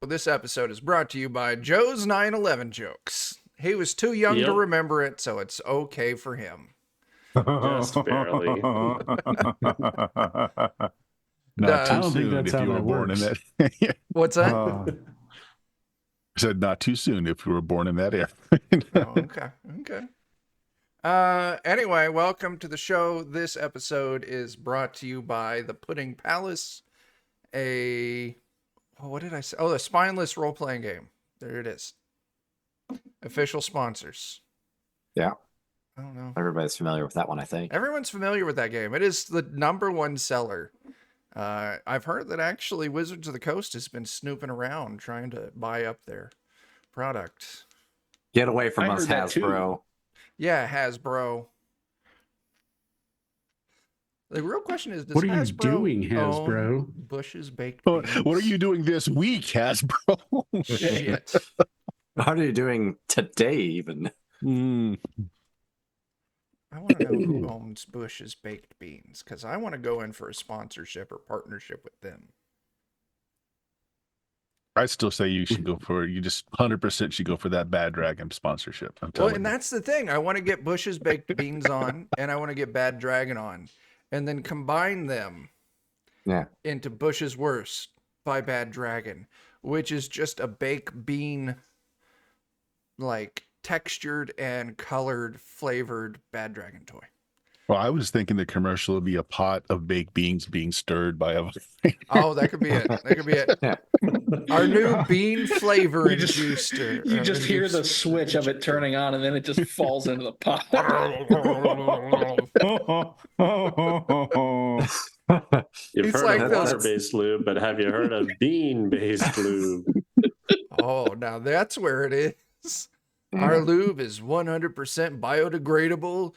This episode is brought to you by Joe's 9/11 jokes. He was too young to remember it, so it's okay for him. Just barely. Not too soon if you were born in that. What's that? I said not too soon if you were born in that era. Okay. Anyway, welcome to the show. This episode is brought to you by the Pudding Palace, what did I say? Oh, the spineless role-playing game. There it is. Official sponsors. Yeah. I don't know. Everybody's familiar with that one, I think. Everyone's familiar with that game. It is the #1 seller. I've heard that actually Wizards of the Coast has been snooping around trying to buy up their product. Get away from us, Hasbro. Yeah, Hasbro. The real question is, what are you doing, Hasbro? Bush's Baked Beans? What are you doing this week, Hasbro? Shit. What are you doing today, even? I want to know who owns Bush's Baked Beans, because I want to go in for a sponsorship or partnership with them. I still say you should go for, you just 100% should go for that Bad Dragon sponsorship. Well, and that's the thing. I want to get Bush's Baked Beans on, and I want to get Bad Dragon on, and then combine them into Bush's Worst by Bad Dragon, which is just a baked bean, like, textured and colored flavored Bad Dragon toy. Well, I was thinking the commercial would be a pot of baked beans being stirred by a... Oh, that could be it. That could be it. Our new bean flavor juicer. You just hear the switch of it turning on, and then it just falls into the pot. You've heard of water-based lube, but have you heard of bean-based lube? Oh, now that's where it is. Our lube is 100% biodegradable,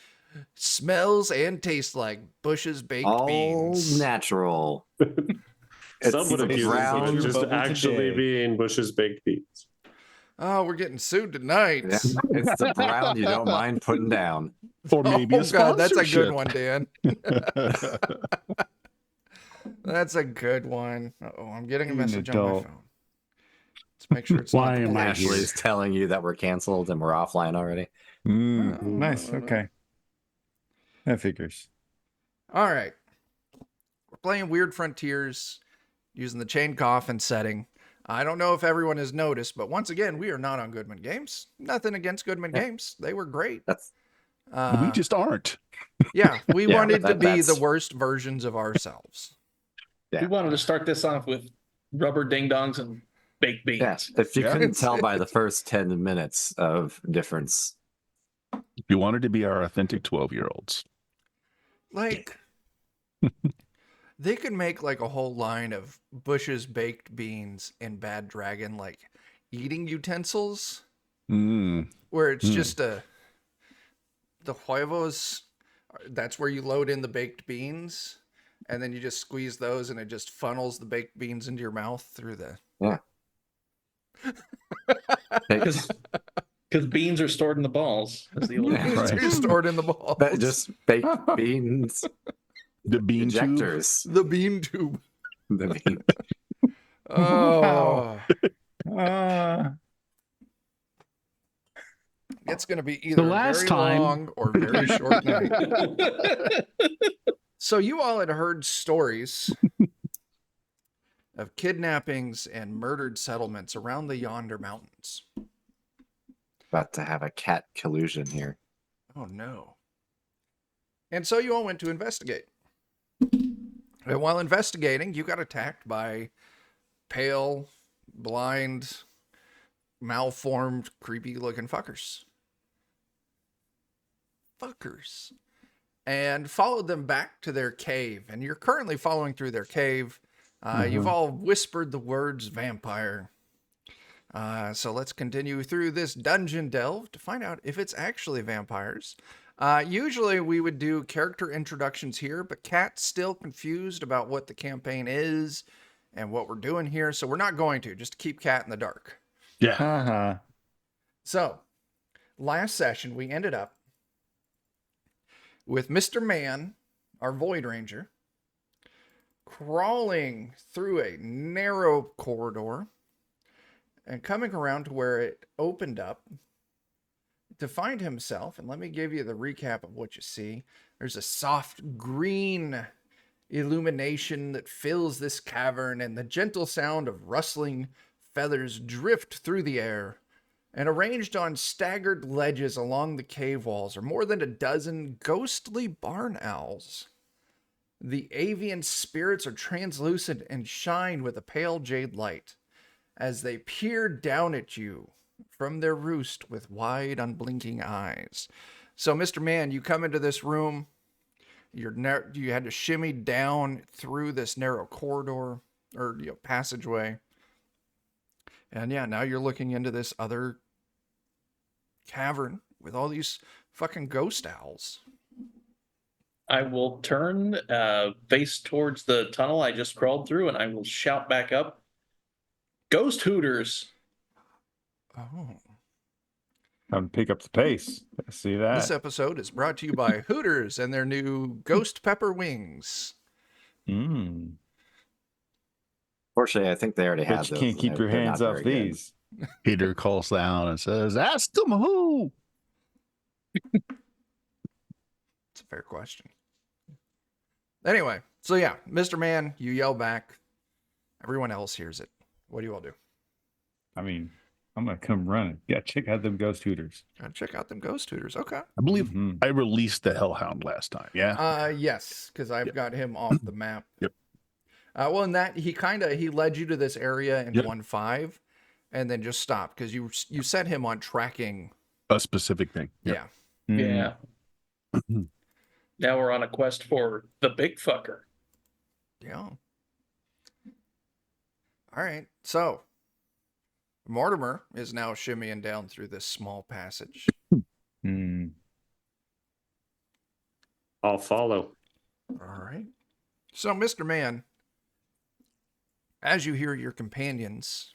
smells and tastes like Bush's Baked Beans. All natural. Some would accuse it of just actually being Bush's Baked Beans. Oh, we're getting sued tonight. Yeah, it's the brown you don't mind putting down. Or maybe a God, that's a good sponsorship. one, Dan. That's a good one. Uh-oh, I'm getting a message on my phone. Let's make sure it's Why not am I Ashley's telling you that we're canceled and we're offline already. Nice. Okay. That figures. All right. We're playing Weird Frontiers using the chain coffin setting. I don't know if everyone has noticed, but once again, we are not on Goodman Games. Nothing against Goodman Games. They were great. We just aren't. Yeah, we wanted to be the worst versions of ourselves. Yeah. We wanted to start this off with rubber ding-dongs and baked beans. Yes. If you couldn't tell by the first 10 minutes of difference. We wanted to be our authentic 12-year-olds. Like, they could make like a whole line of Bush's Baked Beans and Bad Dragon, like eating utensils, where it's just the huevos. That's where you load in the baked beans, and then you just squeeze those, and it just funnels the baked beans into your mouth through the. Yeah. Because beans are stored in the balls. As the old Beans are stored in the balls. Just baked beans. The bean Injectors. The bean tube. The bean. Oh. It's going to be either The last very time- long or very short night. So you all had heard stories of kidnappings and murdered settlements around the Yander Mountains. About to have a cat collusion here. Oh, no. And so you all went to investigate. And while investigating, you got attacked by pale, blind, malformed, creepy-looking fuckers. And followed them back to their cave. And you're currently following through their cave. You've all whispered the words vampire. So let's continue through this dungeon delve to find out if it's actually vampires. Usually we would do character introductions here, but Kat's still confused about what the campaign is and what we're doing here. So we're not going to, just to keep Kat in the dark. Yeah. So last session, we ended up with Mr. Man, our Void Ranger, crawling through a narrow corridor and coming around to where it opened up to find himself. And let me give you the recap of what you see. There's a soft green illumination that fills this cavern, and the gentle sound of rustling feathers drift through the air. And arranged on staggered ledges along the cave walls are more than a dozen ghostly barn owls. The avian spirits are translucent and shine with a pale jade light as they peer down at you from their roost with wide, unblinking eyes. So, Mr. Man, you come into this room. You had to shimmy down through this narrow corridor or passageway. And yeah, now you're looking into this other cavern with all these fucking ghost owls. I will turn face towards the tunnel I just crawled through, and I will shout back up, "Ghost Hooters!" Oh. Time to pick up the pace. I see that. This episode is brought to you by Hooters and their new Ghost Pepper Wings. Mm. Fortunately, I think they already have Bet you those. can't keep your They're hands not off very good. these. Peter calls down and says, "Ask them who." It's a fair question. Anyway, so yeah, Mr. Man, you yell back. Everyone else hears it. What do you all do? I mean, I'm going to come running. Yeah, check out them ghost hooters. Gotta check out them ghost hooters. Okay. I believe Mhm. I released the Hellhound last time. Yeah. Yes, because I've got him off the map. Yep. Well, in that he led you to this area in Yep. 1.5, and then just stopped because you set him on tracking. A specific thing. Yep. Yeah. Mm. Yeah. Now we're on a quest for the big fucker. Yeah. All right. So Mortimer is now shimmying down through this small passage. Mm. I'll follow. All right. So, Mr. Man, as you hear your companions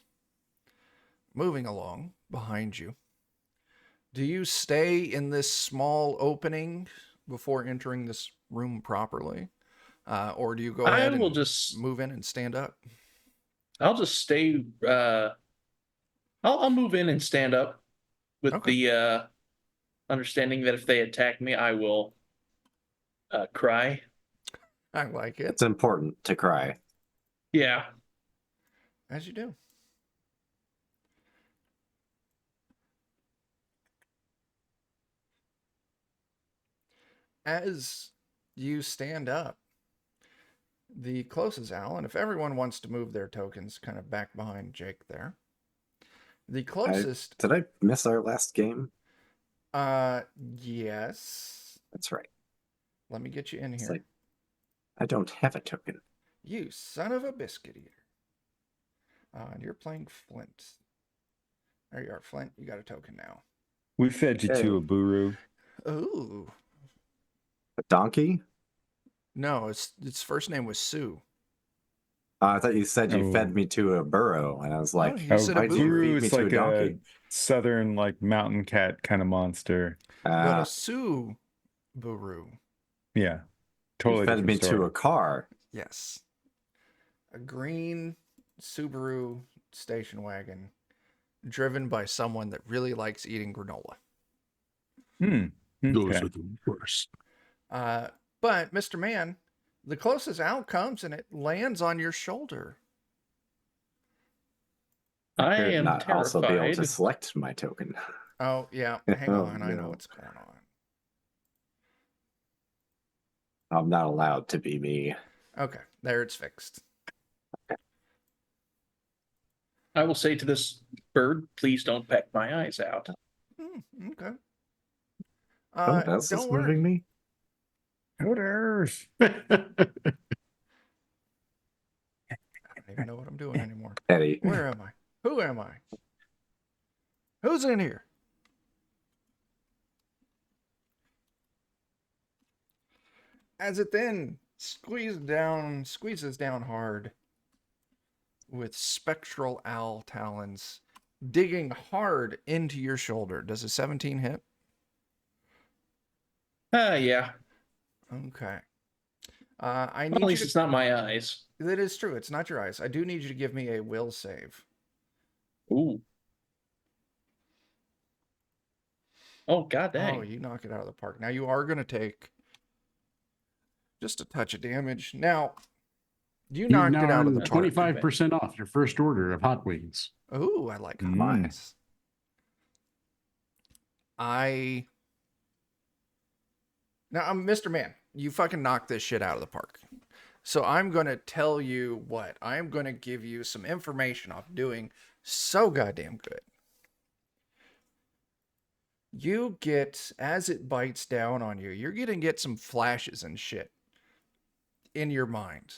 moving along behind you, do you stay in this small opening before entering this room properly? Or do you go ahead I will and just move in and stand up? I'll just stay. I'll move in and stand up with the understanding that if they attack me, I will cry. I like it. It's important to cry. Yeah. As you do. As you stand up, the closest owl, and if everyone wants to move their tokens kind of back behind Jake there, the closest. Did I miss our last game? Yes. That's right. Let me get you in It's here. like, I don't have a token. You son of a biscuit eater. And you're playing Flint. There you are, Flint. You got a token now. We fed you to a buru. Ooh. A donkey? No, its first name was Sue. I thought you said you Oh. fed me to a burrow, and I was like, you said a why'd you buru. feed me is to a like donkey? southern, like mountain cat kind of monster. But a Subaru. Yeah, You totally. fed me different to a car. Yes. A green Subaru station wagon driven by someone that really likes eating granola. story. Those Okay. are the worst. But, Mr. Man, the closest owl comes and it lands on your shoulder. I Could am not also be able terrified. to select my token. Oh, yeah. Hang Oh, on. I know no. what's going on. I'm not allowed to be me. Okay. There, it's fixed. I will say to this bird, please don't peck my eyes out. Okay. Someone else is Don't worry. moving me? Hooters. I don't even know what I'm doing anymore. Eddie. Where am I? Who am I? Who's in here? As it then squeezes down hard with spectral owl talons digging hard into your shoulder. Does a 17 hit? Yeah. Okay. I At need you least to... it's not my eyes. That is true. It's not your eyes. I do need you to give me a will save. Ooh. Oh, god Oh, dang. you knock it out of the park. Now you are going to take just a touch of damage. Now, you You've knocked now it out of the earned park. 25% off your first order of hot wings. Ooh, I like hot Mm. wings. Now, Mr. Man, you fucking knocked this shit out of the park. So I'm going to tell you what. I am going to give you some information off doing so goddamn good. You get, as it bites down on you, you're going to get some flashes and shit in your mind.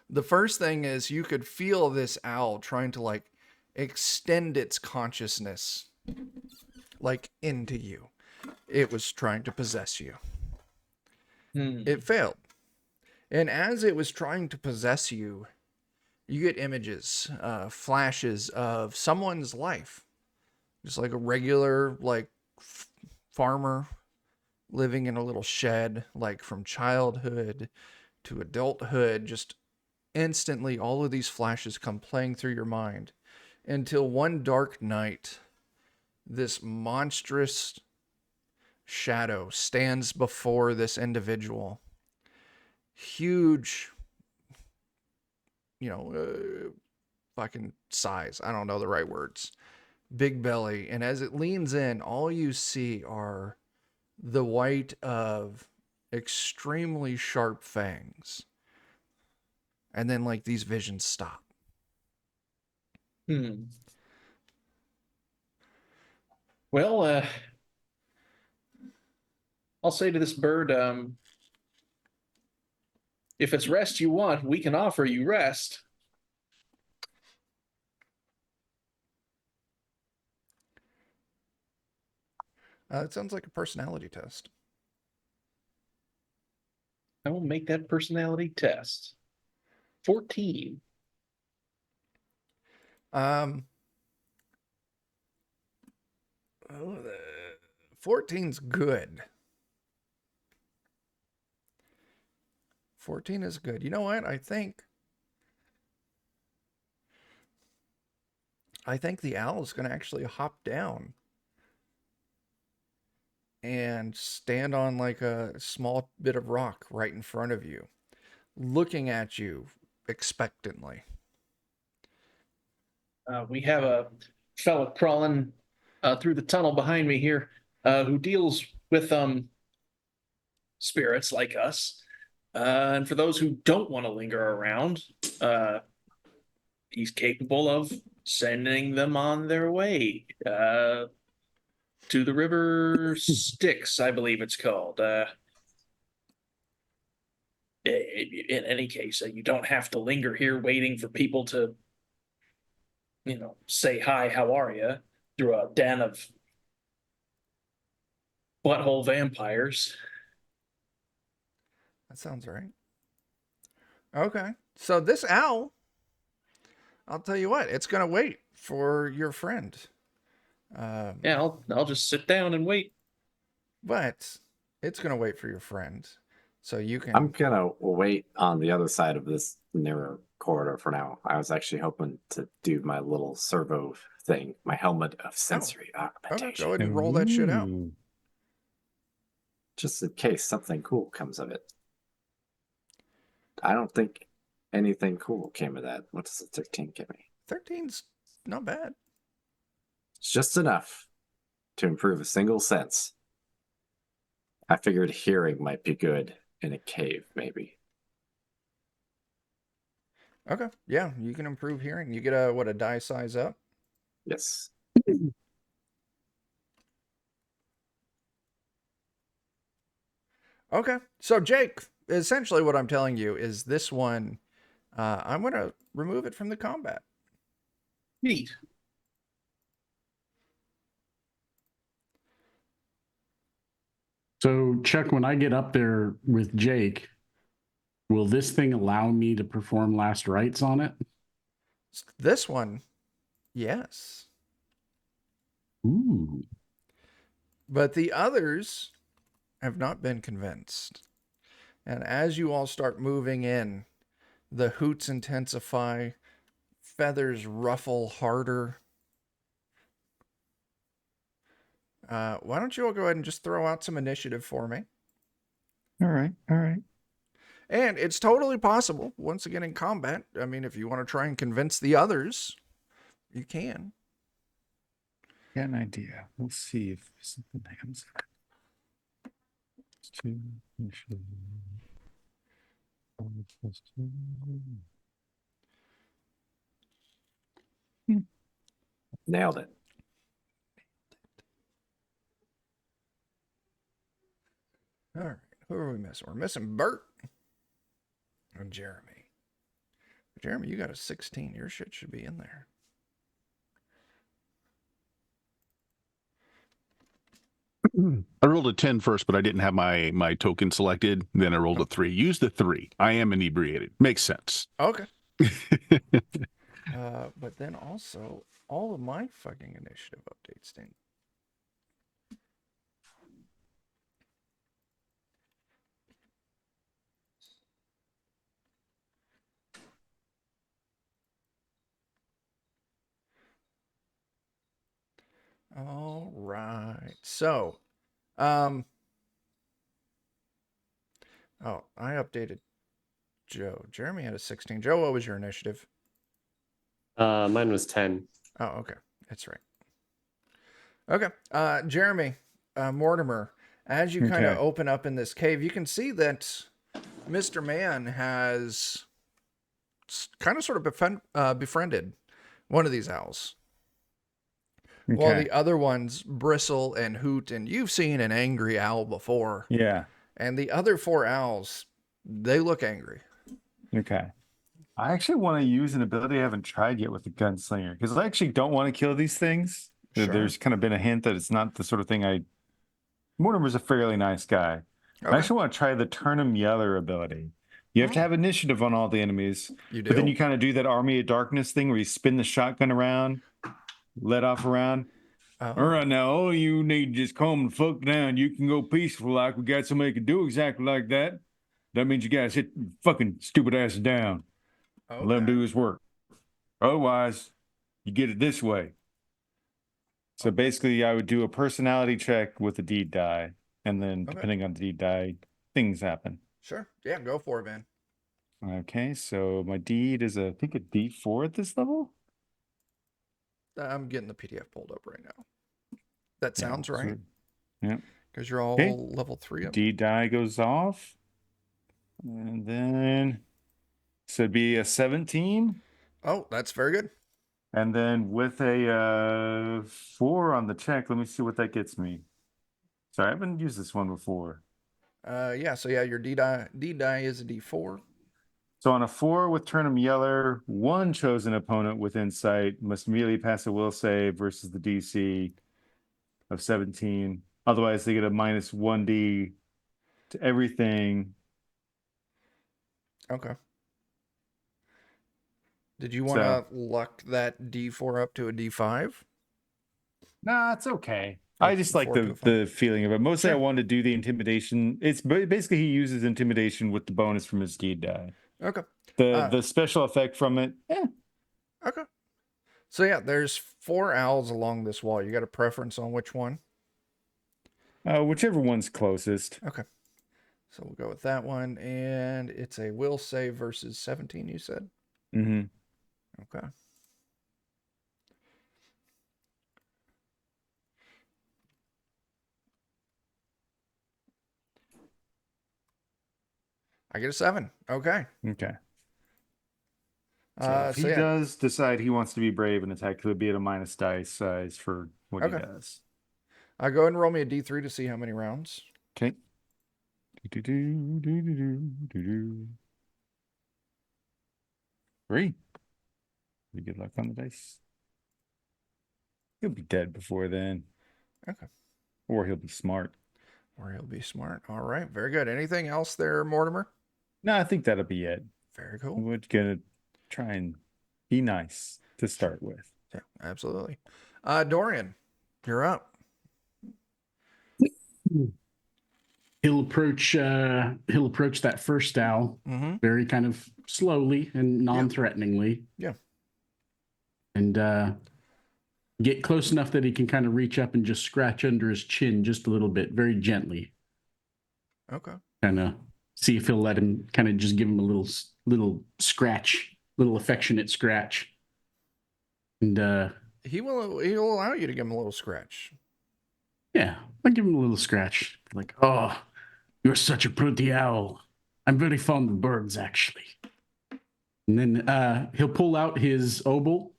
The first thing is you could feel this owl trying to like extend its consciousness like into you. It was trying to possess you. It failed. And as it was trying to possess you, you get images, flashes of someone's life. Just like a regular, like, farmer living in a little shed, like from childhood to adulthood. Just instantly, all of these flashes come playing through your mind until one dark night, this monstrous shadow stands before this individual. Huge, fucking size. I don't know the right words. Big belly. And as it leans in, all you see are the white of extremely sharp fangs. And then, like, these visions stop. Well, I'll say to this bird, if it's rest you want, we can offer you rest. It sounds like a personality test. I will make that personality test. 14. 14's good. 14 is good. You know what? I think the owl is going to actually hop down and stand on like a small bit of rock right in front of you, looking at you expectantly. We have a fellow crawling through the tunnel behind me here who deals with spirits like us. And for those who don't want to linger around, he's capable of sending them on their way to the river Styx, I believe it's called. In any case, you don't have to linger here waiting for people to, say hi, how are you, through a den of butthole vampires. That sounds right. Okay. So this owl, I'll tell you what, it's going to wait for your friend. Yeah, I'll just sit down and wait. But it's going to wait for your friend. So you can... I'm going to wait on the other side of this narrow corridor for now. I was actually hoping to do my little servo thing, my helmet of sensory augmentation. Okay, go ahead and roll that shit out. Just in case something cool comes of it. I don't think anything cool came of that. What does the 13 give me? 13's not bad. It's just enough to improve a single sense. I figured hearing might be good in a cave, maybe. Okay, yeah, you can improve hearing. You get a die size up? Yes. Okay, so Jake, essentially what I'm telling you is this one, I'm going to remove it from the combat. Neat. So, Chuck, when I get up there with Jake, will this thing allow me to perform last rites on it? This one, yes. Ooh. But the others have not been convinced. And as you all start moving in, the hoots intensify, feathers ruffle harder. Why don't you all go ahead and just throw out some initiative for me? All right. All right. And it's totally possible, once again in combat. I mean, if you want to try and convince the others, you can. Got an idea. We'll see if something happens. Two, initiative. 4 plus 2. Nailed it. All right. Who are we missing? We're missing Bert and Jeremy. Jeremy, you got a 16. Your shit should be in there. I rolled a 10 first, but I didn't have my token selected. Then I rolled a 3. Use the 3. I am inebriated. Makes sense. Okay. But then also, all of my fucking initiative updates didn't. All right. So, oh, I updated Joe. Jeremy had a 16. Joe, what was your initiative? Mine was 10. Oh, okay. That's right. Okay. Jeremy, Mortimer, as you kind of Okay. open up in this cave, you can see that Mr. Man has kind of sort of befriended one of these owls. While Okay. the other ones bristle and hoot, and you've seen an angry owl before. Yeah. And the other 4 owls, they look angry. Okay. I actually want to use an ability I haven't tried yet with the gunslinger because I actually don't want to kill these things. Sure. There's kind of been a hint that it's not the sort of thing Mortimer's a fairly nice guy. Okay. I actually want to try the turn 'em yeller ability. You have to have initiative on all the enemies, You do? but then you kind of do that Army of Darkness thing where you spin the shotgun around, let off around. Oh. All right, now all you need to just calm the fuck down. You can go peaceful like we got somebody who can do exactly like that. That means you guys hit fucking stupid ass down. Okay. Let him do his work. Otherwise, you get it this way. So basically, I would do a personality check with a deed die, and then Okay. depending on the deed die, things happen. Sure. Yeah, go for it, man. Okay, so my deed is I think a D4 at this level. I'm getting the PDF pulled up right now. That Yeah, sounds so- right. yeah. Because you're all Okay. level 3 up. Deed die goes off, and then so it'd be a 17. Oh, that's very good. And then with a 4 on the check, let me see what that gets me. Sorry, I haven't used this one before. Yeah, so yeah, your D die is a D4. So on a 4 with turn 'em yeller, one chosen opponent with insight must immediately pass a will save versus the DC of 17. Otherwise, they get a minus 1D to everything. Okay. Did you want to luck that D4 up to a D5? Nah, it's okay. Or I just like 4 to a 5? the feeling of it. Mostly I Sure. wanted to do the intimidation. It's basically he uses intimidation with the bonus from his deed die. Okay. The special effect from it, Okay. So yeah, there's 4 owls along this wall. You got a preference on which one? whichever one's closest. Okay. So we'll go with that one. And it's a will save versus 17, you said? Mm-hmm. Okay. I get a 7. Okay. Okay. So if he yeah. does decide he wants to be brave and attack, he'll be at a minus dice size for what he Okay. does. Go ahead and roll me a D3 to see how many rounds. Okay. Do-do-do-do-do-do-do-do. 3. Pretty good luck on the dice. He'll be dead before then. Okay. Or he'll be smart. Or he'll be smart. All right. Very good. Anything else there, Mortimer? No, I think that'll be it. Very cool. We're gonna try and be nice to start with. Yeah, absolutely. Dorian, you're up. He'll approach that first owl Mm-hmm. very kind of slowly and non-threateningly. Yeah. And get close enough that he can kind of reach up and just scratch under his chin just a little bit, very gently. Okay. Kind of see if he'll let him kind of just give him a little scratch, little affectionate scratch. And He'll allow you to give him a little scratch. yeah, I'll give him a little scratch. Like, oh, you're such a pretty owl. I'm very fond of birds, actually. And then he'll pull out his obol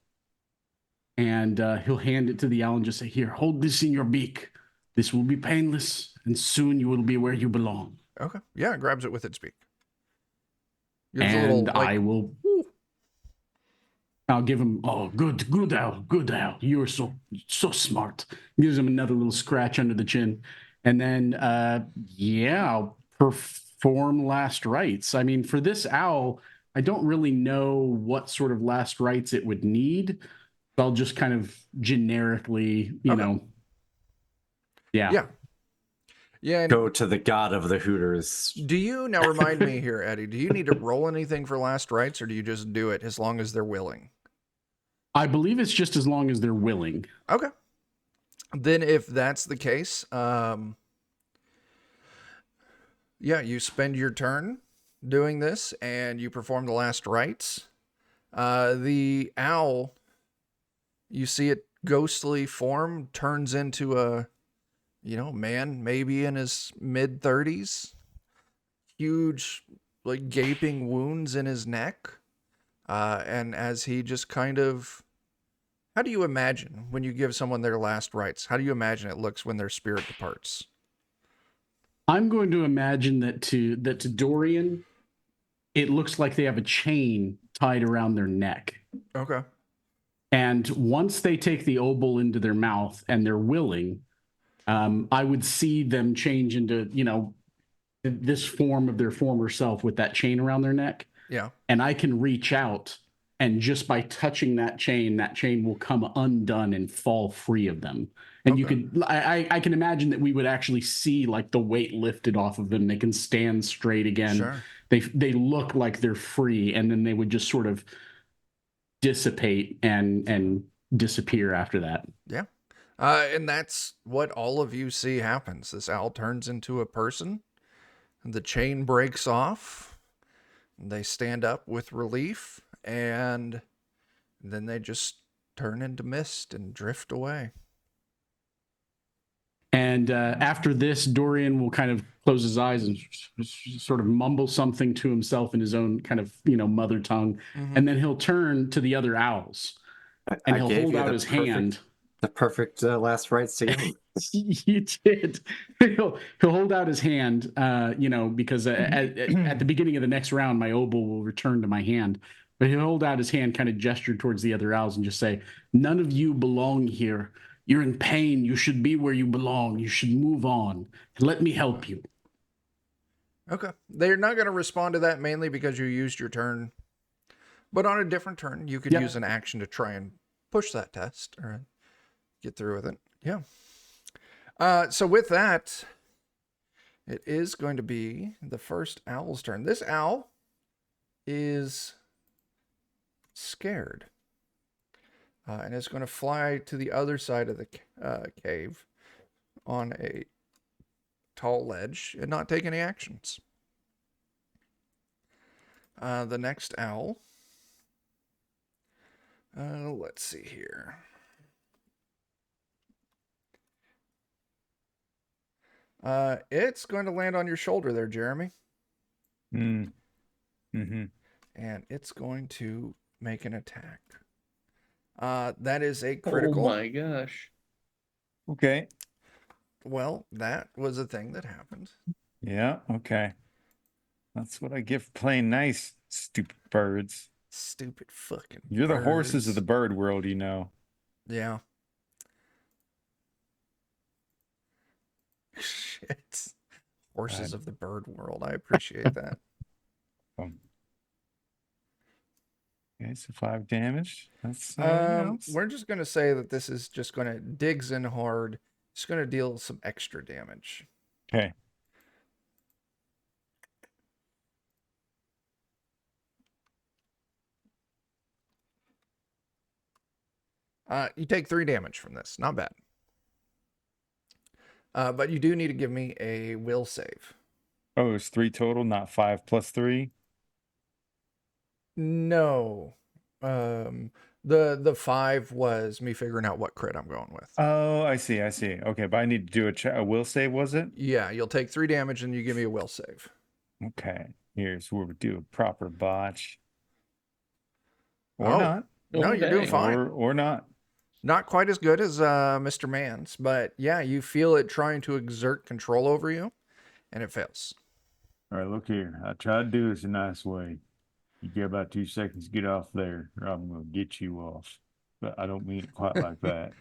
and he'll hand it to the owl and just say, here, hold this in your beak. This will be painless, and soon you will be where you belong. Okay. Yeah, grabs it with its beak. Gives And a little, like, I will... I'll give him, oh, good owl. You're so smart. Gives him another little scratch under the chin. And then, I'll perform last rites. I mean, for this owl, I don't really know what sort of last rites it would need. I'll just kind of generically, you know. Yeah. Yeah. And Go to the god of the Hooters. do you, now remind me here, Eddie, do you need to roll anything for last rites, or do you just do it as long as they're willing? I believe it's just as long as they're willing. Okay. Then if that's the case, you spend your turn doing this and you perform the last rites. The owl, you see it ghostly form, turns into a, man, maybe in his mid-30s, huge, like, gaping wounds in his neck. And as he just kind of, how do you imagine when you give someone their last rites? How do you imagine it looks when their spirit departs? I'm going to imagine that to Dorian, it looks like they have a chain tied around their neck. Okay. And once they take the obol into their mouth and they're willing, I would see them change into, this form of their former self with that chain around their neck. Yeah. And I can reach out, and just by touching that chain will come undone and fall free of them. And you could, I can imagine that we would actually see like the weight lifted off of them. They can stand straight again. Sure. They look like they're free, and then they would just sort of dissipate and disappear after that. Yeah. And that's what all of you see happens. This owl turns into a person. The chain breaks off. They stand up with relief, and then they just turn into mist and drift away. And after this, Dorian will kind of close his eyes and sort of mumble something to himself in his own kind of, mother tongue. Mm-hmm. And then he'll turn to the other owls and he'll hold out his hand. The perfect last rites to give him. You did. He'll hold out his hand, because at the beginning of the next round, my obol will return to my hand. But he'll hold out his hand, kind of gesture towards the other owls and just say, none of you belong here. You're in pain. You should be where you belong. You should move on. Let me help you. Okay. They're not going to respond to that mainly because you used your turn. But on a different turn, you could use an action to try and push that test or get through with it. Yeah. So with that, it is going to be the first owl's turn. This owl is scared. And it's going to fly to the other side of the cave on a tall ledge and not take any actions. The next owl. Let's see here. It's going to land on your shoulder there, Jeremy. Mm-hmm. And it's going to make an attack. That is a critical. Oh my gosh. Okay. Well, that was a thing that happened. Yeah. Okay. That's what I get for playing nice, stupid birds. Stupid fucking You're the horses of birds. the bird world, Yeah. Shit. Horses of the bird world. I appreciate that. Okay, so 5 damage. That's We're just going to say that this is just going to digs in hard. It's going to deal some extra damage. okay. You take 3 damage from this. Not bad. But you do need to give me a will save. Oh, it's 3 total, not 5 plus 3. No. The 5 was me figuring out what crit I'm going with. Oh, I see. Okay, but I need to do a will save, was it? Yeah, you'll take 3 damage and you give me a will save. Okay, here's where we do a proper botch. Or Oh, not. No, you're doing dang. fine. Or not. Not quite as good as Mr. Mann's, but yeah, you feel it trying to exert control over you, and it fails. All right, look here. I tried to do this a nice way. You get about 2 seconds to get off there, or I'm going to get you off. But I don't mean it quite like that.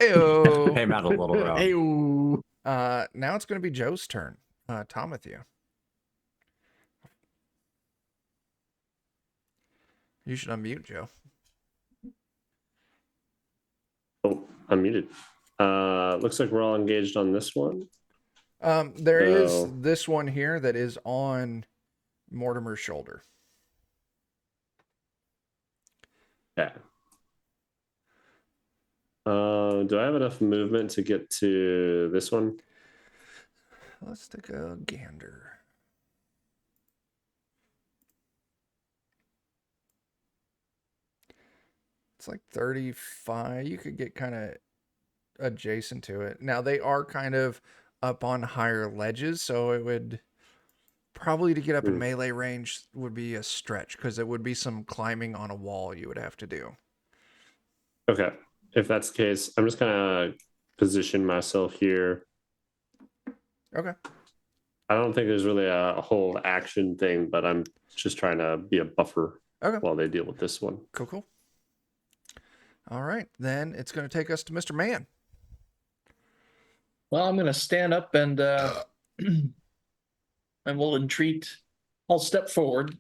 Ew. Came out a little rough. Ayo. Now it's going to be Joe's turn. Tom with you. You should unmute, Joe. Oh, I'm muted. Looks like we're all engaged on this one. There is So- this one here that is on Mortimer's shoulder. Yeah. Do I have enough movement to get to this one? Let's take a gander. It's like 35. You could get kind of adjacent to it. Now, they are kind of up on higher ledges, so it would probably, to get up in melee range, would be a stretch, because it would be some climbing on a wall you would have to do. Okay. If that's the case, I'm just gonna position myself here. Okay. I don't think there's really a whole action thing, but I'm just trying to be a buffer Okay. while they deal with this one. Cool. All right. Then it's going to take us to Mr. Mann. Well, I'm going to stand up and we'll entreat. I'll step forward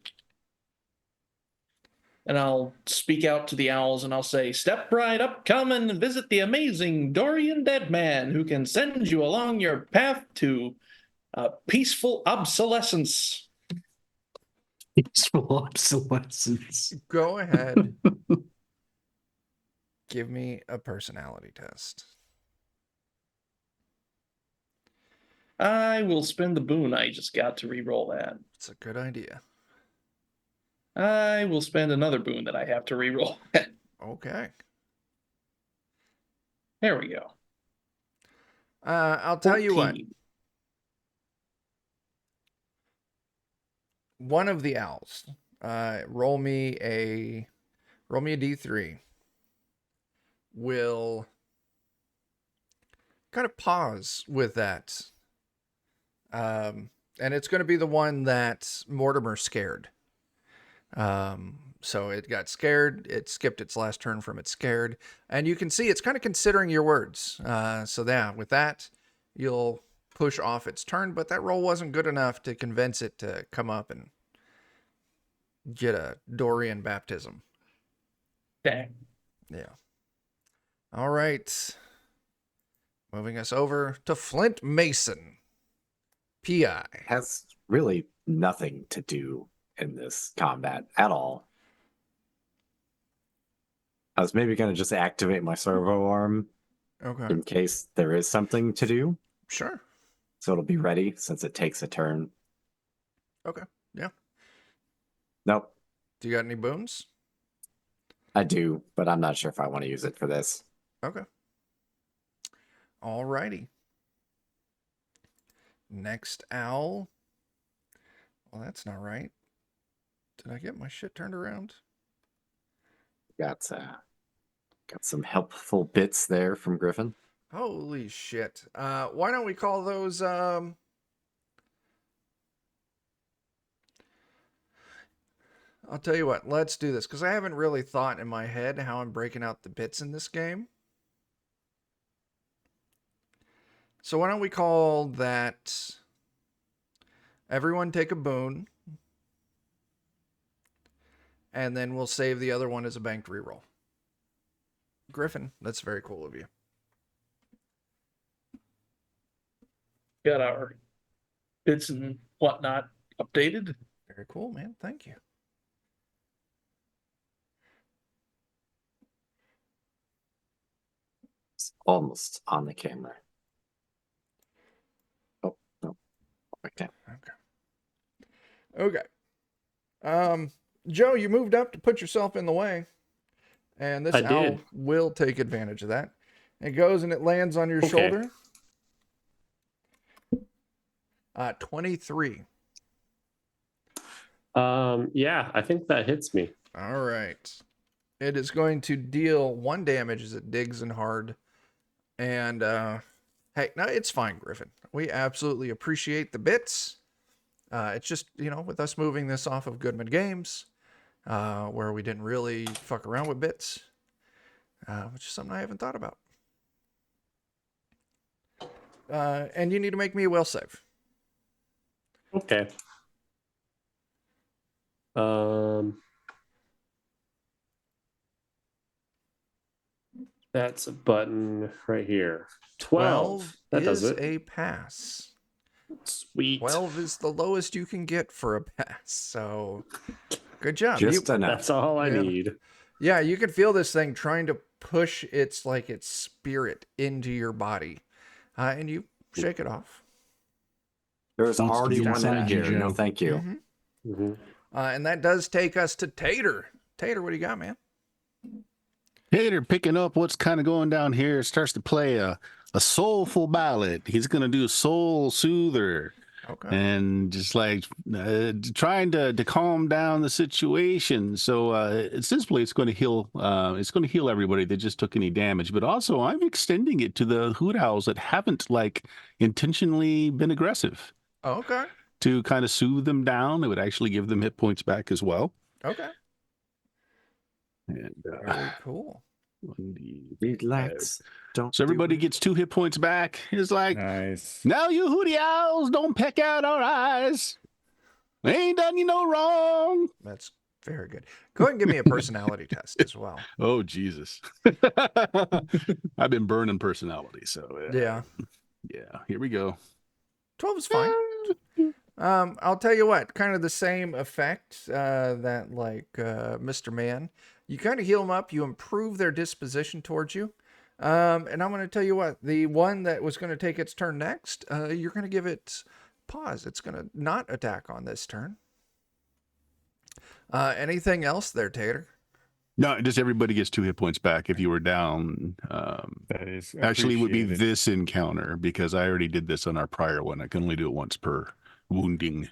and I'll speak out to the owls and I'll say, "Step right up, come and visit the amazing Dorian Deadman, who can send you along your path to peaceful obsolescence." Peaceful obsolescence. Go ahead. Give me a personality test. I will spend the boon I just got to re-roll that. It's a good idea. I will spend another boon that I have to re-roll. Okay. There we go. I'll tell you what. 14. One of the owls, roll me a D3. Will kind of pause with that. And it's going to be the one that Mortimer scared. So it got scared. It skipped its last turn from its scared. And you can see it's kind of considering your words. So yeah, with that, you'll push off its turn, but that roll wasn't good enough to convince it to come up and get a Dorian baptism. Dang. Yeah. All right. Moving us over to Flint Mason. PI. Has really nothing to do in this combat at all. I was maybe going to just activate my servo arm Okay. in case there is something to do. Sure. So it'll be ready since it takes a turn. Okay. Yeah. Nope, Do you got any boons? I do, but I'm not sure if I want to use it for this. Okay. All righty. Next owl. Well, that's not right. Did I get my shit turned around? Got some helpful bits there from Griffin. Holy shit. Why don't we call those I'll tell you what, let's do this, because I haven't really thought in my head how I'm breaking out the bits in this game. So why don't we call that everyone take a boon, and then we'll save the other one as a banked reroll. Griffin, that's very cool of you. Got our bits and whatnot updated. Very cool, man. Thank you. almost on the camera. Oh, no. Okay. Okay. Joe, you moved up to put yourself in the way. And this I owl did. will take advantage of that. It goes and it lands on your Okay. shoulder. 23. Yeah, I think that hits me. All right. It is going to deal 1 damage as it digs in hard. And, hey, no, it's fine, Griffin. We absolutely appreciate the bits. It's just, with us moving this off of Goodman Games, where we didn't really fuck around with bits, which is something I haven't thought about. And you need to make me a will save. Okay. That's a button right here. 12. That does is it. a pass. Sweet. 12 is the lowest you can get for a pass. So, good job. Just enough. That's all I need. Yeah, you can feel this thing trying to push its spirit into your body, and you shake it off. There's Wants to already be one in inside you, here. No, Joe. thank you. Mm-hmm. Mm-hmm. And that does take us to Tater. Tater, what do you got, man? Tater picking up what's kind of going down here, starts to play a soulful ballad. He's going to do a soul soother. Okay. And just trying to calm down the situation. So essentially, it's going to heal. It's going to heal everybody that just took any damage. But also, I'm extending it to the hoot owls that haven't intentionally been aggressive. Okay. To kind of soothe them down, it would actually give them hit points back as well. Okay. And Very cool. Relax. Don't. So everybody do it. gets 2 hit points back. It's like, Nice. now you hooty owls, don't peck out our eyes. They ain't done you no wrong. That's very good. Go ahead and give me a personality test as well. Oh, Jesus. I've been burning personality, so Yeah. Yeah, here we go. 12 is fine. I'll tell you what, kind of the same effect that Mr. Man. You kind of heal them up, you improve their disposition towards you. And I'm going to tell you what, the one that was going to take its turn next, you're going to give it pause. It's going to not attack on this turn. Anything else there, Tater? No, just everybody gets 2 hit points back if you were down. That is Actually, it would be appreciated. this encounter because I already did this on our prior one. I can only do it once per wounding.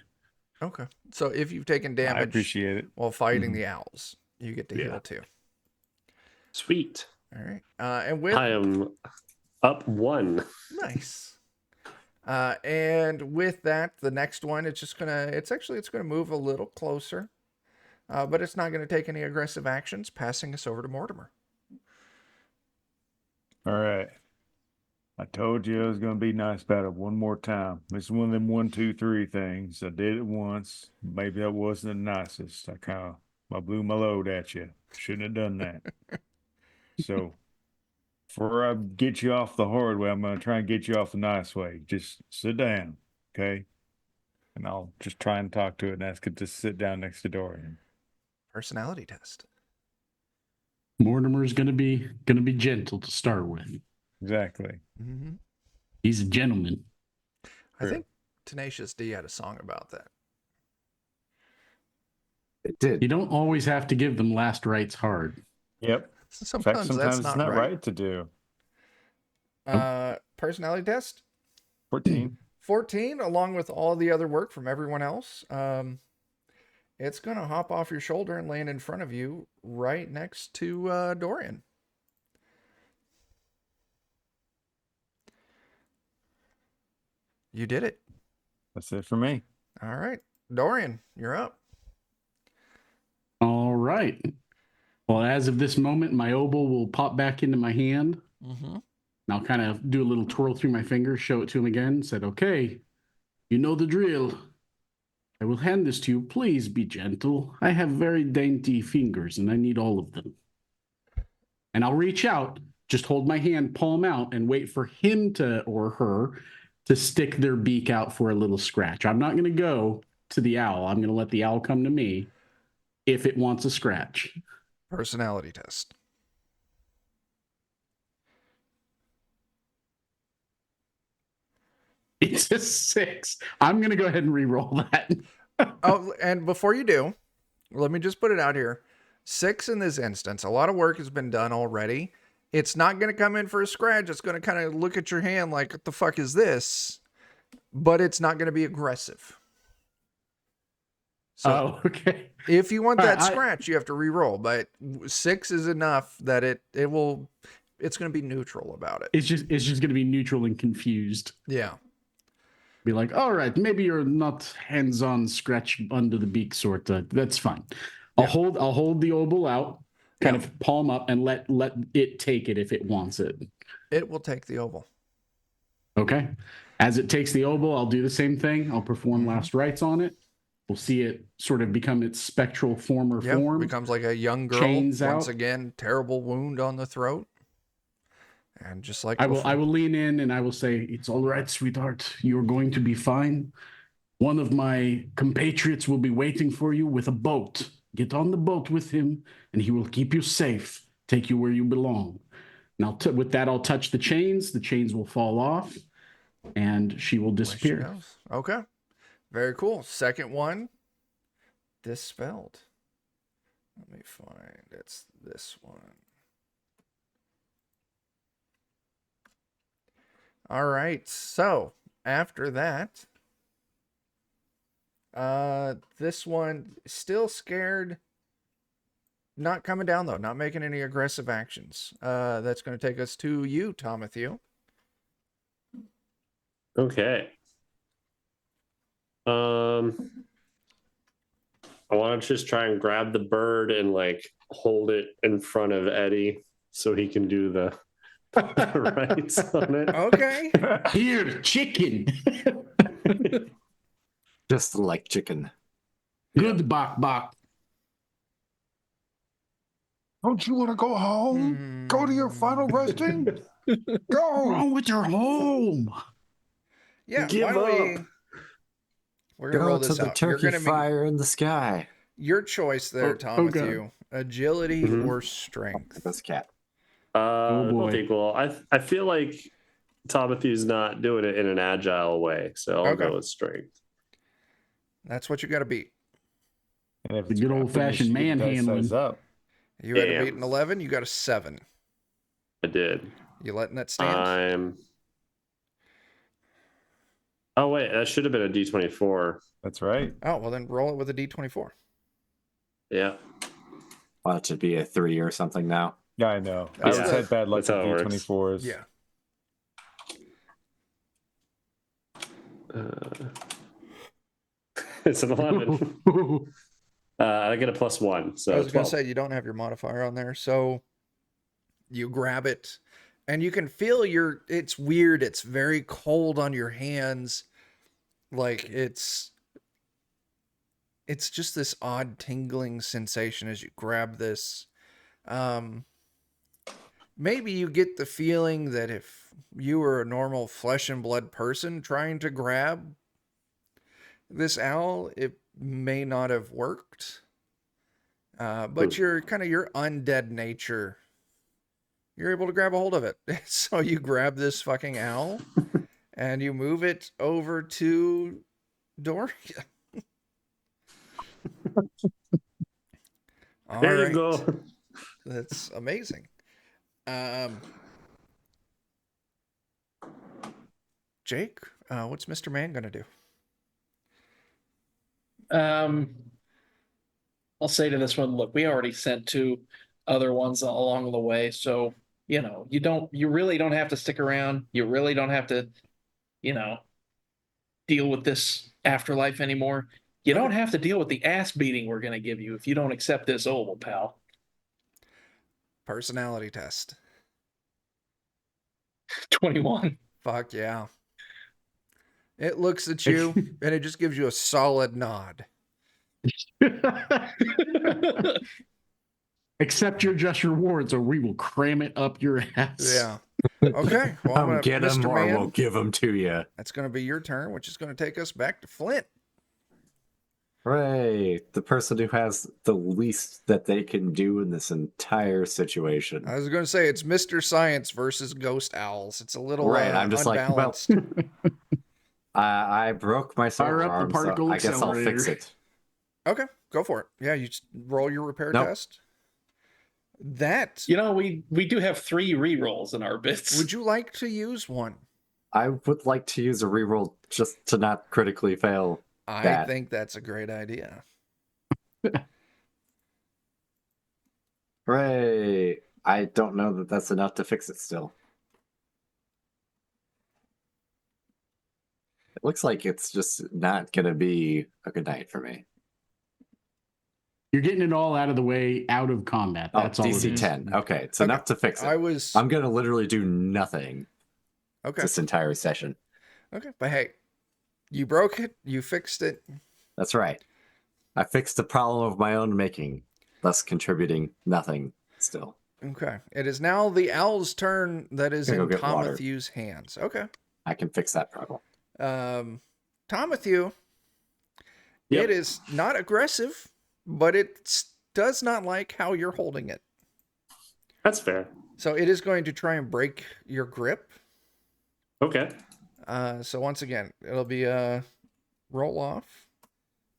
Okay. So if you've taken I damage appreciate it. while fighting the owls, you get to Yeah. heal too. Sweet. All right. And with I am up 1. nice. And with that, the next one, it's gonna move a little closer, but it's not gonna take any aggressive actions. Passing us over to Mortimer. All right. I told you I was going to be nice about it one more time. This is one of them 1, 2, 3 things. I did it once. Maybe that wasn't the nicest. I blew my load at you. Shouldn't have done that. So before I get you off the hard way, I'm going to try and get you off the nice way. Just sit down, okay? And I'll just try and talk to it and ask it to sit down next to Dorian. Personality test. Mortimer's gonna be gentle to start with. Exactly. Mm-hmm. He's a gentleman. I think Tenacious D had a song about that. It did. You don't always have to give them last rites hard. Yep. Sometimes, In fact, sometimes that's it's not right to do. Personality test. 14. 14, along with all the other work from everyone else. It's going to hop off your shoulder and land in front of you right next to Dorian. You did it. That's it for me. All right. Dorian, you're up. All right. Well, as of this moment, my oboe will pop back into my hand. Mm-hmm. And I'll kind of do a little twirl through my fingers, show it to him again. Said, okay, you know the drill. I will hand this to you. Please be gentle. I have very dainty fingers and I need all of them. And I'll reach out, just hold my hand, palm out, and wait for him or her to stick their beak out for a little scratch. I'm not going to go to the owl. I'm going to let the owl come to me if it wants a scratch. Personality test. It's a 6. I'm going to go ahead and re-roll that. Oh, and before you do, let me just put it out here. 6 in this instance. A lot of work has been done already. It's not going to come in for a scratch. It's going to kind of look at your hand like, what the fuck is this? But it's not going to be aggressive. So okay. if you want that All right, scratch, you have to re-roll. But 6 is enough that it's going to be neutral about it. It's just going to be neutral and confused. Yeah. Be like, all right, maybe you're not hands-on scratch under the beak sort. That's fine. I'll hold the oboe out, kind of palm up, and let it take it if it wants it. It will take the oboe. Okay. As it takes the oboe, I'll do the same thing. I'll perform last rites on it. We'll see it sort of become its spectral former form. Becomes like a young girl. Chains Once out. again, terrible wound on the throat. And just like I will lean in and I will say, it's all right, sweetheart. You're going to be fine. One of my compatriots will be waiting for you with a boat. Get on the boat with him and he will keep you safe, take you where you belong. Now, with that, I'll touch the chains. The chains will fall off and she will disappear. Okay. Very cool. Second one, dispelled. Let me find, it's this one. All right. So after that, this one still scared. Not coming down though. Not making any aggressive actions. That's going to take us to you, Tomatthew. Okay. I want to just try and grab the bird and like hold it in front of Eddie so he can do the rights on it. Okay. Here, chicken. Just like chicken. Good bok. Don't you want to go home? Go to your final resting? What's Go! wrong with your home? Yeah. Give why don't up. we're going to roll Go to this the out. You're turkey going to make fire in the sky. your choice there, Tomatthew. Agility or strength. This cat. boy. Both equal. I feel like Tomathew's not doing it in an agile way, so I'll go with strength. That's what you got to beat. And if The it's good grappling, old-fashioned you should get the dice manhandling. size up. You had to Damn. beat an 11. You got a 7. I did. You letting that stand? Oh wait, that should have been a D24. That's right. Oh, well then roll it with a D24. Yeah. Well, it should be a 3 or something now. Yeah, I know. I That's always the- had bad luck with that's how it works. D24s. Yeah. It's an 11. I get a +1, so I was going 12. to say, you don't have your modifier on there. So you grab it and you can feel it's weird. It's very cold on your hands. Like it's just this odd tingling sensation as you grab this. Maybe you get the feeling that if you were a normal flesh and blood person trying to grab this owl, it may not have worked. But your undead nature, you're able to grab a hold of it. So you grab this fucking owl and you move it over to Doria. All There right. you go. That's amazing. Jake, what's Mr. Man gonna do? I'll say to this one, look, we already sent 2 other ones along the way, so you really don't have to stick around. You really don't have to, deal with this afterlife anymore. You don't have to deal with the ass beating we're gonna give you if you don't accept this oval, pal. Personality test. 21. Fuck yeah. It looks at you and it just gives you a solid nod. Accept your just rewards or we will cram it up your ass. Yeah. Okay. Well, I'm gonna, Get him Mr. or Man, we'll give him to you. that's going to be your turn, which is going to take us back to Flint. Right. The person who has the least that they can do in this entire situation. I was going to say it's Mr. Science versus Ghost Owls. It's a little Right. I'm just unbalanced. I broke my Fire server up the arm, so particle I guess I'll fix accelerator. it. Okay, go for it. Yeah, you just roll your repair Nope. test. That You know, we do have 3 rerolls in our bits. would you like to use one? I would like to use a reroll just to not critically fail. I think that's a great idea. Hooray! I don't know that that's enough to fix it still. It looks like it's just not going to be a good night for me. You're getting it all out of the way, out of combat. That's all it DC is. 10. Okay, it's Okay. enough to fix it. I'm going to literally do nothing Okay. this entire session. Okay, but hey, you broke it, you fixed it. That's right. I fixed the problem of my own making, thus contributing nothing still. Okay. It is now the owl's turn that is Gonna in go get water. Tomathew's hands. Okay. I can fix that problem. Tomathew, it is not aggressive, but it does not like how you're holding it. That's fair. So it is going to try and break your grip. Okay. So once again, it'll be a roll off.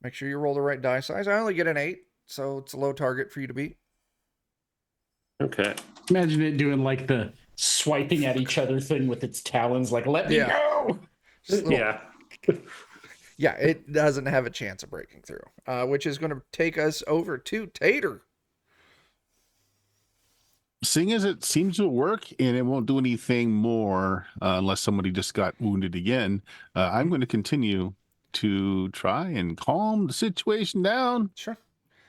Make sure you roll the right die size. I only get an 8, so it's a low target for you to beat. Okay. Imagine it doing like the swiping at each other thing with its talons, like, let me go. Just a little- Yeah. Yeah, it doesn't have a chance of breaking through, which is going to take us over to Tater. Seeing as it seems to work and it won't do anything more unless somebody just got wounded again, I'm going to continue to try and calm the situation down. Sure.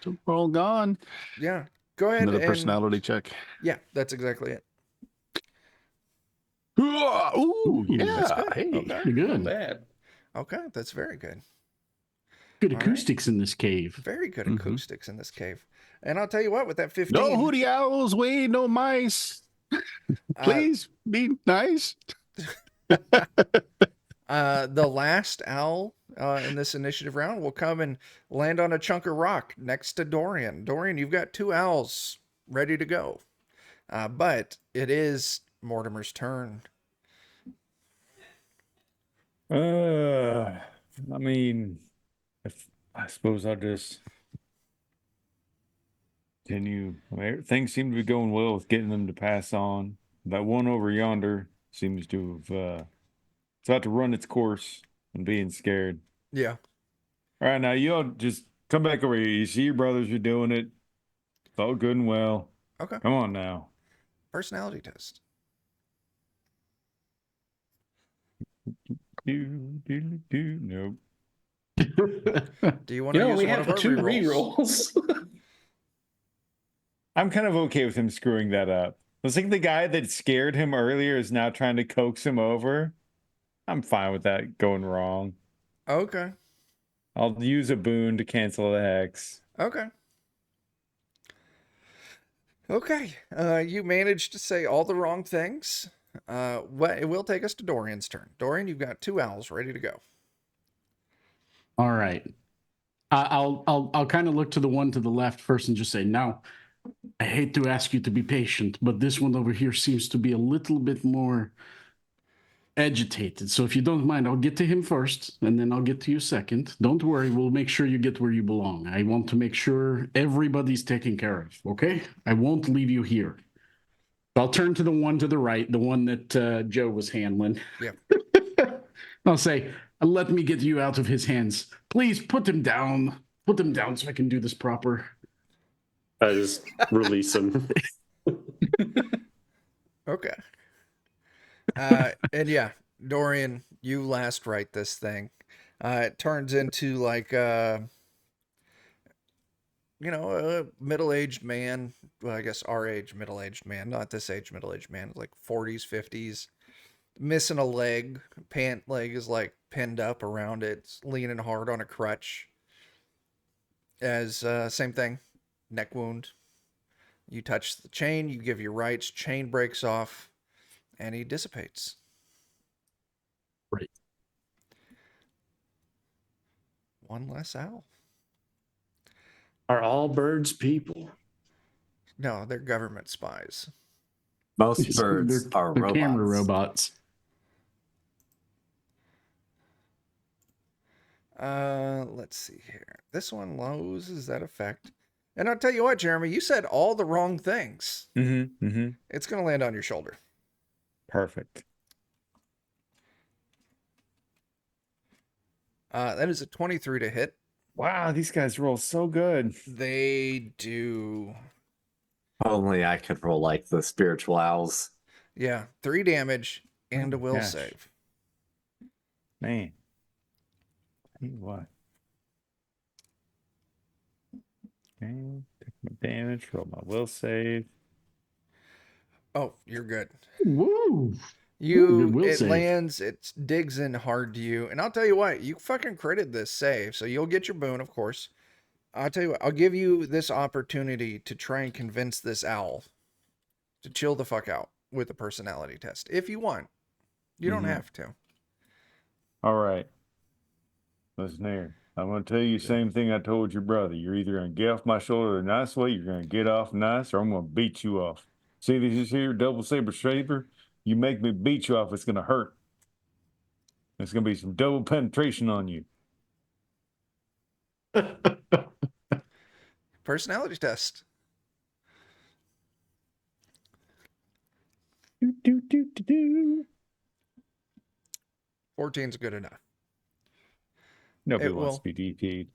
So we're all gone. Yeah. Go ahead. Another and, personality check. Yeah, that's exactly it. Ooh, yeah. That's good. Hey. Okay. Pretty good. Not bad. Okay, that's very good. Good All right. acoustics in this cave. Very good Mhm. acoustics in this cave. And I'll tell you what, with that 15... No hooty owls, we no mice. Please be nice. The last owl in this initiative round will come and land on a chunk of rock next to Dorian. Dorian, you've got 2 owls ready to go. But it is Mortimer's turn. I mean, I suppose I'll just continue. I mean, things seem to be going well with getting them to pass on. That one over yonder seems to have it's about to run its course and being scared. Yeah. All right, now you all just come back over here. You see your brothers are doing it. It's all good and well. Okay. Come on now. Personality test. Nope. Do you want to use we one of have our 2 rerolls? rerolls. I'm kind of okay with him screwing that up. I think the guy that scared him earlier is now trying to coax him over. I'm fine with that going wrong. Okay. I'll use a boon to cancel the hex. Okay. Okay. You managed to say all the wrong things. It will take us to Dorian's turn. Dorian, you've got 2 owls ready to go. All right. I'll kind of look to the one to the left first and just say, now, I hate to ask you to be patient, but this one over here seems to be a little bit more agitated. So if you don't mind, I'll get to him first, and then I'll get to you second. Don't worry, we'll make sure you get where you belong. I want to make sure everybody's taken care of, okay? I won't leave you here. I'll turn to the one to the right, the one that Joe was handling. Yeah. I'll say, let me get you out of his hands. Please put him down. Put him down so I can do this proper. I just release him. Okay. And yeah, Dorian, you last write this thing. It turns into like a middle-aged man. Well, I guess our age middle-aged man, not this age middle-aged man, like 40s, 50s, missing a leg. Pant leg is like pinned up around it, it's leaning hard on a crutch. As same thing, neck wound. You touch the chain, you give your rights, chain breaks off, and he dissipates. Right. One less owl. Are all birds people? No, they're government spies. Most birds are They're robots. camera robots. Let's see here. This one loses that effect. And I'll tell you what, Jeremy, you said all the wrong things. It's going to land on your shoulder. Perfect. That is a 23 to hit. Wow, these guys roll so good. They do. Only I could roll like the spiritual owls. Yeah, 3 damage and a will gosh. save. Man. Tell you what. Okay, take my damage, roll my will save. Oh, you're good. Woo! You, good will it save. lands, it digs in hard to you. And I'll tell you what, you fucking critted this save, so you'll get your boon, of course. I'll tell you what, I'll give you this opportunity to try and convince this owl to chill the fuck out with a personality test. If you want. You don't have to. All right. Listen here. I'm going to tell you the same thing I told your brother. You're either going to get off my shoulder the nice way, you're going to get off nice, or I'm going to beat you off. See this here double saber shaver? You make me beat you off, it's going to hurt. It's going to be some double penetration on you. Personality test. Do. 14's good enough. Nobody It wants will. to be DP'd.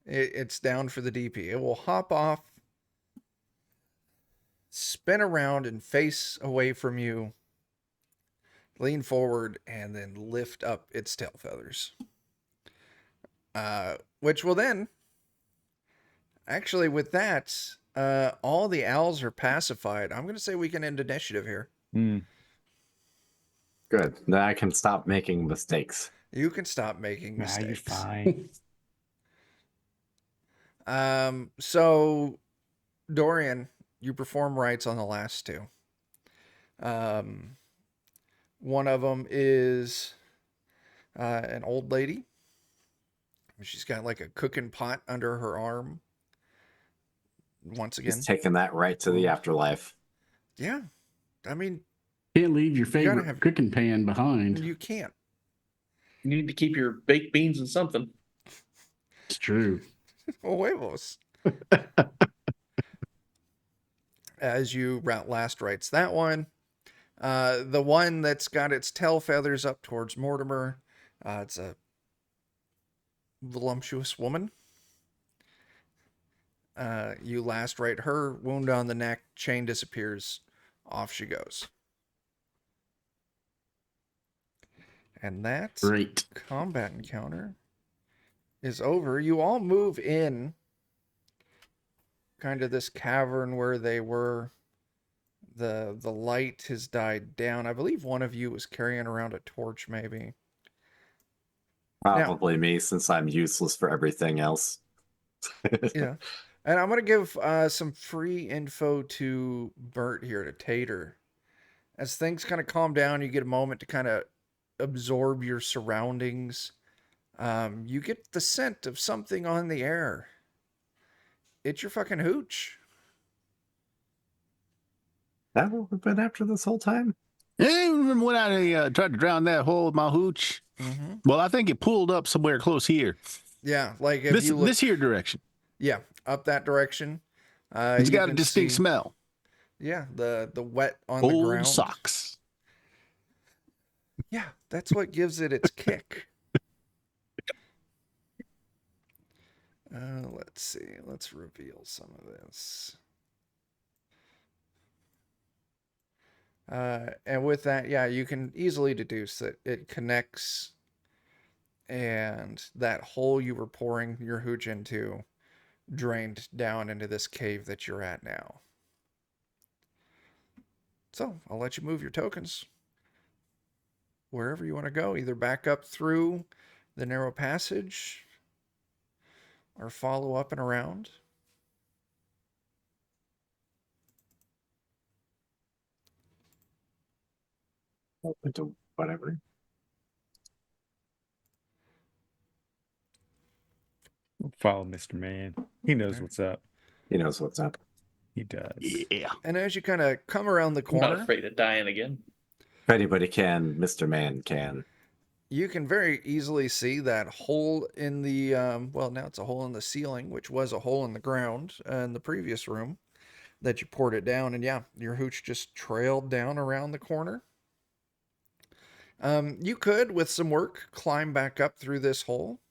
It's down for the DP. It will hop off, spin around and face away from you, lean forward, and then lift up its tail feathers. Which will then, actually with that, all the owls are pacified. I'm going to say we can end initiative here. Good. Then I can stop making mistakes. You can stop making Nah, you're mistakes. fine. So Dorian, you perform rites on the last 2. One of them is an old lady. She's got like a cooking pot under her arm. Once again, He's taking that right to the afterlife. yeah. I mean, Can't leave your gotta favorite have- cooking pan behind. you can't. You need to keep your baked beans in something. It's true. Huevos. As you last writes that one. The one that's got its tail feathers up towards Mortimer. It's a voluptuous woman. You last write her, wound on the neck, chain disappears, off she goes. And that Great. combat encounter is over. You all move in kind of this cavern where they were. The light has died down. I believe one of you was carrying around a torch, maybe. Probably me, since I'm useless for everything else. Yeah. And I'm going to give some free info to Bert here, to Tater. As things kind of calm down, you get a moment to kind of absorb your surroundings. You get the scent of something on the air. It's your fucking hooch. That what we've been after this whole time? Hey, remember when I tried to drown that hole with my hooch? Mm-hmm. Well, I think it pulled up somewhere close here. Yeah, like if This you look, this here direction. yeah, up that direction. It's you got a can distinct see- smell. Yeah, the wet on the Old ground. socks. Yeah, that's what gives it its kick. Let's see. Let's reveal some of this. And with that, yeah, you can easily deduce that it connects, and that hole you were pouring your hooch into drained down into this cave that you're at now. So I'll let you move your tokens wherever you want to go, either back up through the narrow passage or follow up and around. Into whatever. Follow Mr. Man. He knows what's up. He knows what's up. He does. Yeah. And as you kind of come around the I'm not corner, afraid of dying again. If anybody can, Mr. Man can. you can very easily see that hole in the, well, now it's a hole in the ceiling, which was a hole in the ground in the previous room that you poured it down. And yeah, your hooch just trailed down around the corner. You could, with some work, climb back up through this hole,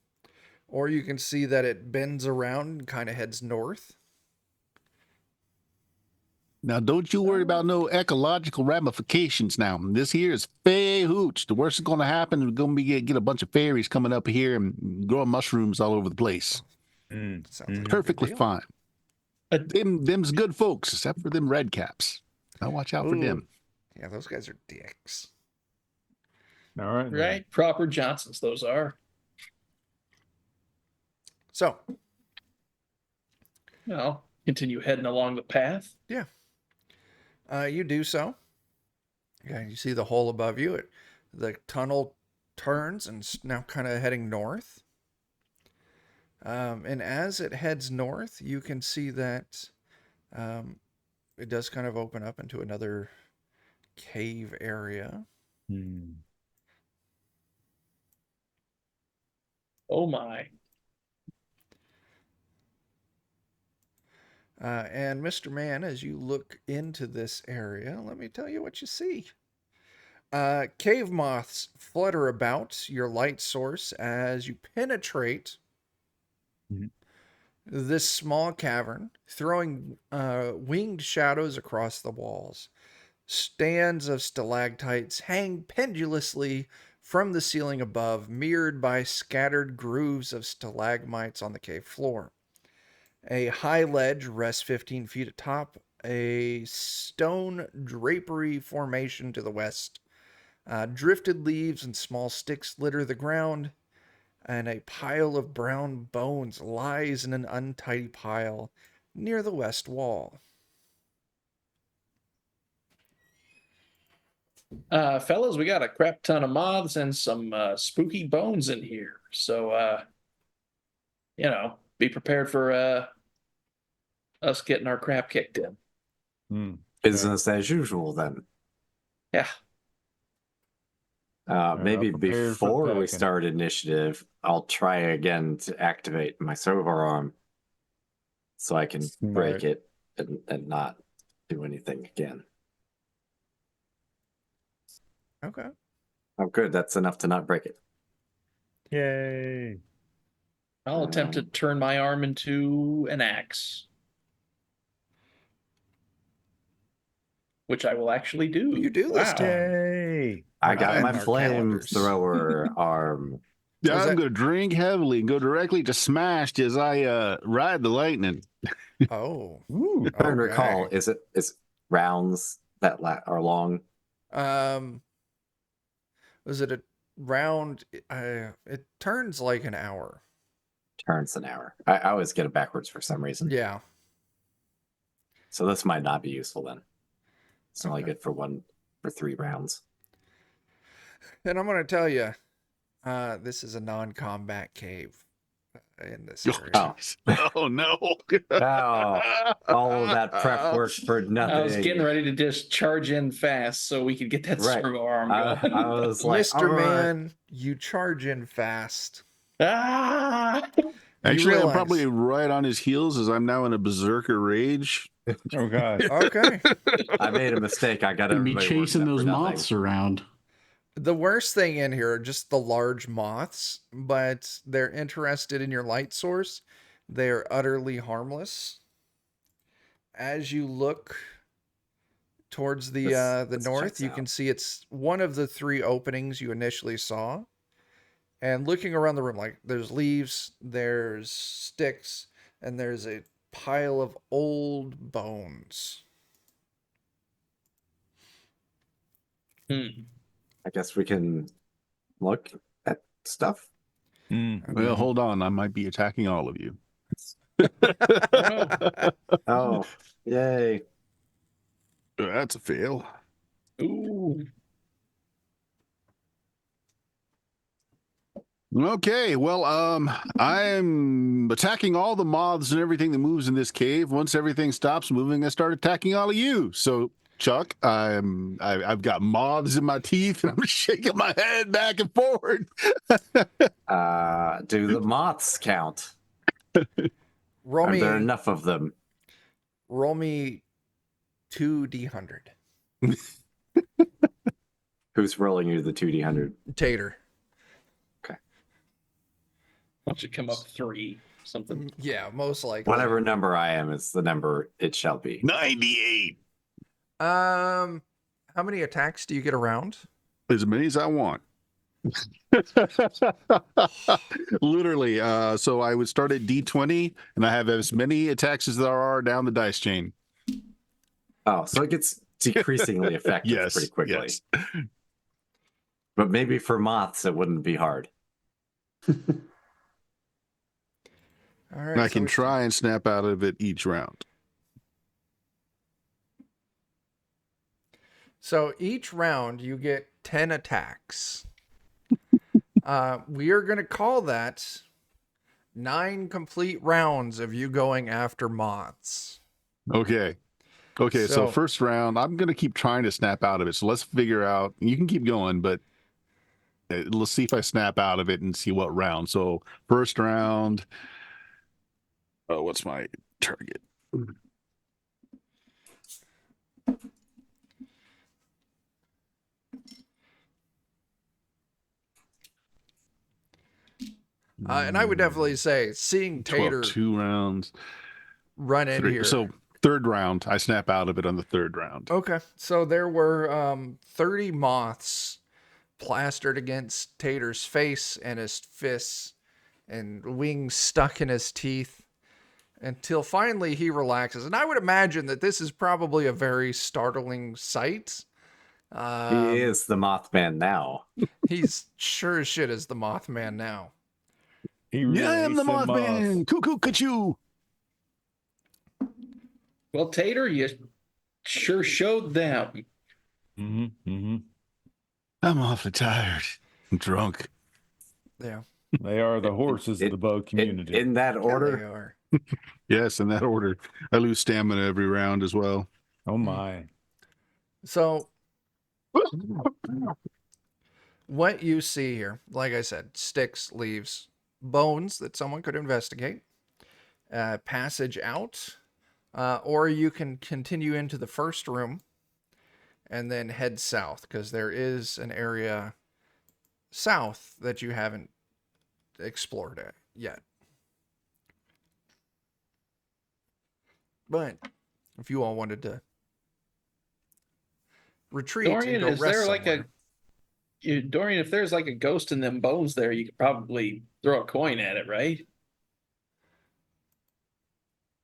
or you can see that it bends around and kind of heads north. Now, don't you worry about no ecological ramifications now. This here is fey hooch. The worst is going to happen is going to be get a bunch of fairies coming up here and growing mushrooms all over the place. Sounds like a good Perfectly deal. fine. Them's good folks, except for them red caps. Now watch out for Ooh. them. Yeah, those guys are dicks. All right. then. Right? Proper Johnsons, those are. So, Well, continue heading along the path. you do so. Yeah, you see the hole above you. The tunnel turns and is now kind of heading north. And as it heads north, you can see that it does kind of open up into another cave area. Hmm. Oh my. And Mr. Man, as you look into this area, let me tell you what you see. Cave moths flutter about your light source as you penetrate this small cavern, throwing winged shadows across the walls. Stands of stalactites hang pendulously from the ceiling above, mirrored by scattered grooves of stalagmites on the cave floor. A high ledge rests 15 feet atop a stone drapery formation to the west. Drifted leaves and small sticks litter the ground, and a pile of brown bones lies in an untidy pile near the west wall. Fellas, we got a crap ton of moths and some spooky bones in here. So, be prepared for us getting our crap kicked in. Hmm. Business as usual, then. Yeah. Maybe prepared for before we packing. start initiative, I'll try again to activate my servo arm so I can break Smart. it and not do anything again. Okay. Oh, good. That's enough to not break it. Yay. I'll attempt to turn my arm into an axe. Which I will actually do. You do this time. Yay. I got Right my in our calendars. flamethrower arm. So is I'm that- going to drink heavily and go directly to smashed as I ride the lightning. Oh. Ooh. If I Okay. recall, is rounds that are long? Was it a round? It turns like an hour. Turns an hour. I always get it backwards for some reason. Yeah. So this might not be useful then. It's only Okay. good for 3 rounds. And I'm going to tell you, this is a non-combat cave in this area. Oh. Oh, no. Oh, all of that prep work for nothing. I was getting ready to just charge in fast so we could get that Right. servo arm going. I was like, Mr. all right. Man, you charge in fast. Ah! Actually, I'm realize- probably right on his heels as I'm now in a berserker rage. Oh god. Okay. I made a mistake. I got Gonna be everybody worked chasing up for those nothing. moths around. The worst thing in here are just the large moths, but they're interested in your light source. They're utterly harmless. As you look towards the This north, checks you out. can see it's one of the 3 openings you initially saw. And looking around the room, like there's leaves, there's sticks, and there's a pile of old bones. I guess we can look at stuff. Well, hold on. I might be attacking all of you. Oh, yay. That's a fail. Ooh. Okay, well, I'm attacking all the moths and everything that moves in this cave. Once everything stops moving, I start attacking all of you. So Chuck. I've got moths in my teeth, and I'm shaking my head back and forward. Do the moths count? Roll Are there me enough of them? 2d100. Who's rolling you the 2d100? Tater. Why don't you come up 3, something? Yeah, most likely. Whatever number I am is the number it shall be. 98. How many attacks do you get around? As many as I want. Literally. So I would start at D20, and I have as many attacks as there are down the dice chain. Oh, so it gets decreasingly effective pretty quickly. Yes. But maybe for moths, it wouldn't be hard. All right. And I can try and snap out of it each round. So each round you get 10 attacks. We are going to call that 9 complete rounds of you going after moths. Okay. So first round, I'm going to keep trying to snap out of it. So let's figure out, you can keep going, but let's see if I snap out of it and see what round. So first round, what's my target? And I would definitely say seeing Tater 2 rounds. Run in here. So third round, I snap out of it on the third round. Okay. So there were 30 moths plastered against Tater's face and his fists and wings stuck in his teeth until finally he relaxes. And I would imagine that this is probably a very startling sight. He is the Mothman now. He's sure as shit is the Mothman now. Yeah, I'm the Mothman. Cuckoo, ka-choo. Well, Tater, you sure showed them. I'm awfully tired. I'm drunk. Yeah. They are the horses of the bow community. In that They order? are. Yes, in that order. I lose stamina every round as well. Oh my. So what you see here, like I said, sticks, leaves, bones that someone could investigate, passage out, or you can continue into the first room and then head south, because there is an area south that you haven't explored yet. But if you all wanted to retreat Dorian, and go is rest there like somewhere. Dorian, if there's like a ghost in them bones there, you could probably throw a coin at it, right?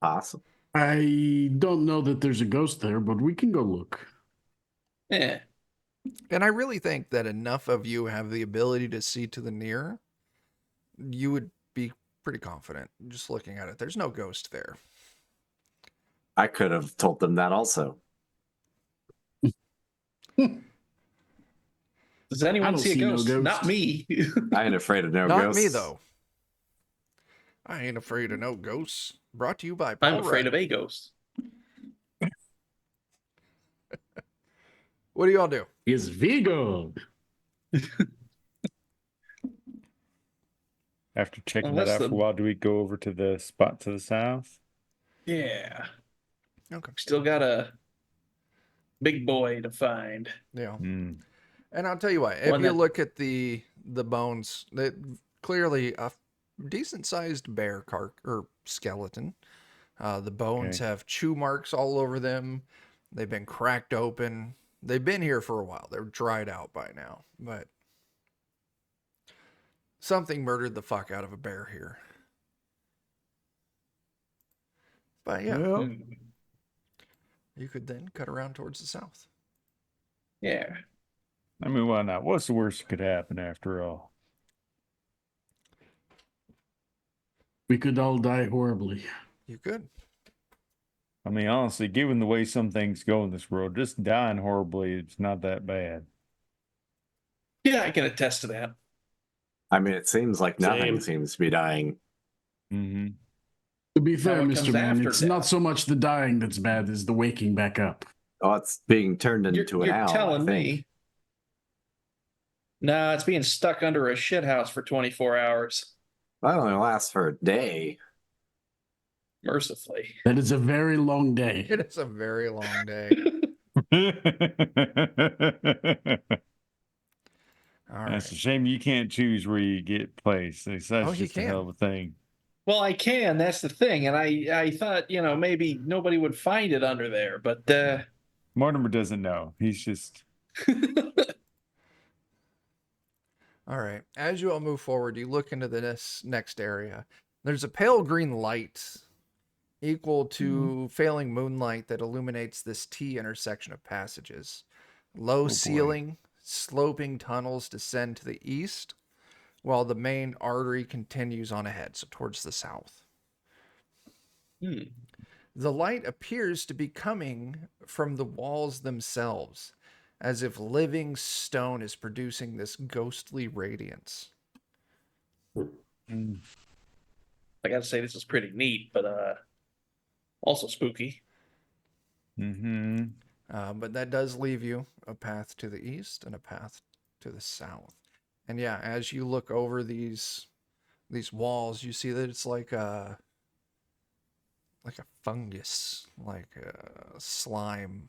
Awesome. I don't know that there's a ghost there, but we can go look. Yeah. And I really think that enough of you have the ability to see to the near, you would be pretty confident just looking at it. There's no ghost there. I could have told them that also. Does anyone don't see a see no ghost? ghost. Not me. I ain't afraid of no Not ghosts. me, though. I ain't afraid of no ghosts. Brought to you by Paul I'm afraid Rudd. of a ghost. What do y'all do? Is Vigo. After checking Unless that out for the- a while, do we go over to the spot to the south? Yeah. Okay. Still got a big boy to find. Yeah. Hmm. And I'll tell you what, if One you that- look at the bones, that clearly a decent sized bear or skeleton. The bones Okay. have chew marks all over them. They've been cracked open. They've been here for a while. They're dried out by now, but something murdered the fuck out of a bear here. But yeah, Well, Hmm. you could then cut around towards the south. Yeah. I mean, why not? What's the worst that could happen after all? We could all die horribly. You could. I mean, honestly, given the way some things go in this world, just dying horribly, it's not that bad. Yeah, I can attest to that. I mean, it seems like nothing Same. seems to be dying. Mm-hmm. To be fair, what Mr. comes Man, after it's death? not so much the dying that's bad as the waking back up. Oh, it's being turned into an You're owl. telling I think. me. No, it's being stuck under a shithouse for 24 hours. That only lasts for a day. Mercifully. That is a very long day. It is a very long day. All right. That's a shame you can't choose where you get placed. That's Oh, you just a can. hell of a thing. Well, I can. That's the thing. And I thought, maybe nobody would find it under there. But Mortimer doesn't know. He's just All right. As you all move forward, you look into this next area. There's a pale green light equal to failing moonlight that illuminates this T intersection of passages. Low ceiling, sloping tunnels descend to the east, while the main artery continues on ahead, so towards the south. The light appears to be coming from the walls themselves, as if living stone is producing this ghostly radiance. I got to say, this is pretty neat, but also spooky. But that does leave you a path to the east and a path to the south. And yeah, as you look over these walls, you see that it's like a fungus, like a slime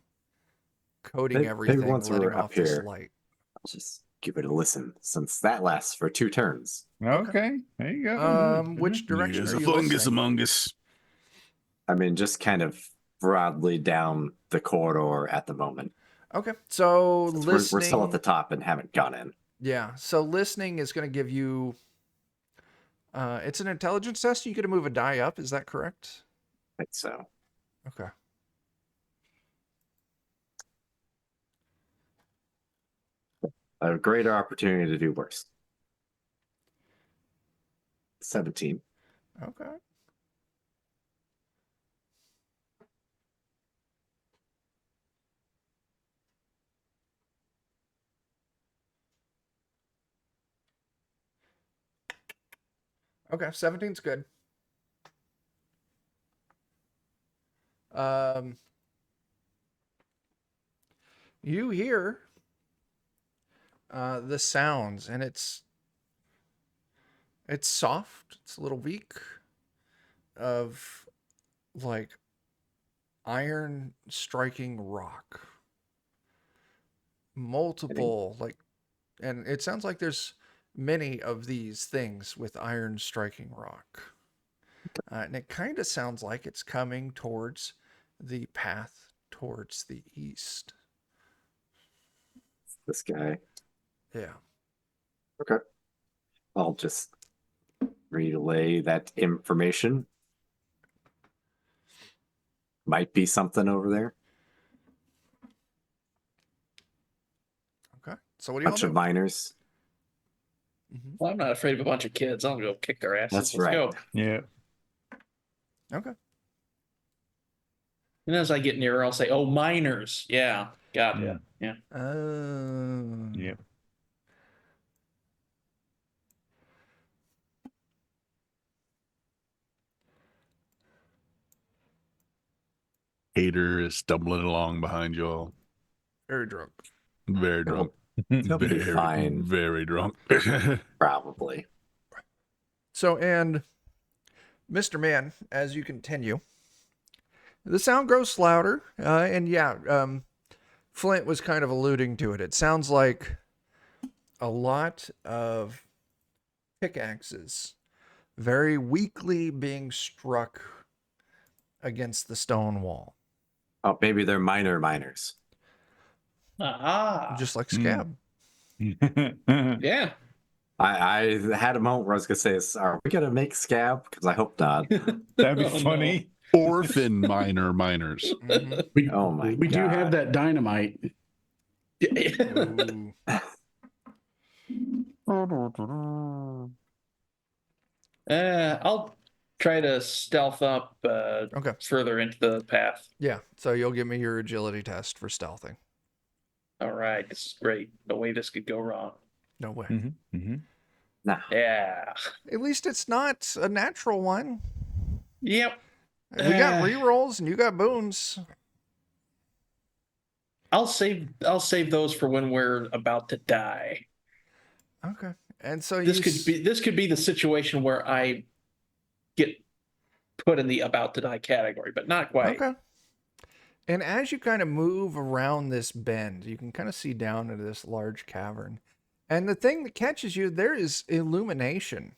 coating Maybe everything, once letting we're up off this here, light. I'll just give it a listen, since that lasts for 2 turns. okay. There you go. Which direction There's are a you fungus listening? among us. I mean, just kind of broadly down the corridor at the moment. Okay, so Since listening. we're still at the top and haven't gone in. Yeah, so listening is going to give you. It's an intelligence test. You get to move a die up. Is that correct? I think so. Okay. A greater opportunity to do worse. 17. Okay. Okay, 17's good. You hear the sounds, and it's soft. It's a little weak, of like iron striking rock. Multiple, like, and it sounds like there's many of these things with iron striking rock. And it kind of sounds like it's coming towards the path towards the east. This guy. Yeah. Okay. I'll just relay that information. Might be something over there. Okay. So what do you Bunch all of do? miners. Well, I'm not afraid of a bunch of kids. I'll go kick their asses. That's Let's right. go. Yeah. Okay. And as I get nearer, I'll say, "Oh, miners. Yeah, got it. Yeah. Yep. Hater is stumbling along behind you all. Very drunk. Very drunk. He'll be Very, fine. very drunk. Probably. So, and Mr. Man, as you continue, the sound grows louder. And yeah, Flint was kind of alluding to it. It sounds like a lot of pickaxes very weakly being struck against the stone wall. Oh, maybe they're miners. Aha. Just like Scab. Yeah. I had a moment where I was gonna say, "Are we gonna make scab?" Because I hope not. That'd be Oh, no. funny. Orphan miners. Mhm. Oh my We do have God. that dynamite. Ooh. I'll try to stealth up Okay. further into the path. Yeah, so you'll give me your agility test for stealthing. All right, this is great. No way this could go wrong. No way. Nah. Yeah. At least it's not a natural one. Yep. We got rerolls and you got boons. I'll save those for when we're about to die. Okay. And so This could be the situation where I get put in the about to die category, but not quite. Okay. And as you kind of move around this bend, you can kind of see down into this large cavern. And the thing that catches you, there is illumination.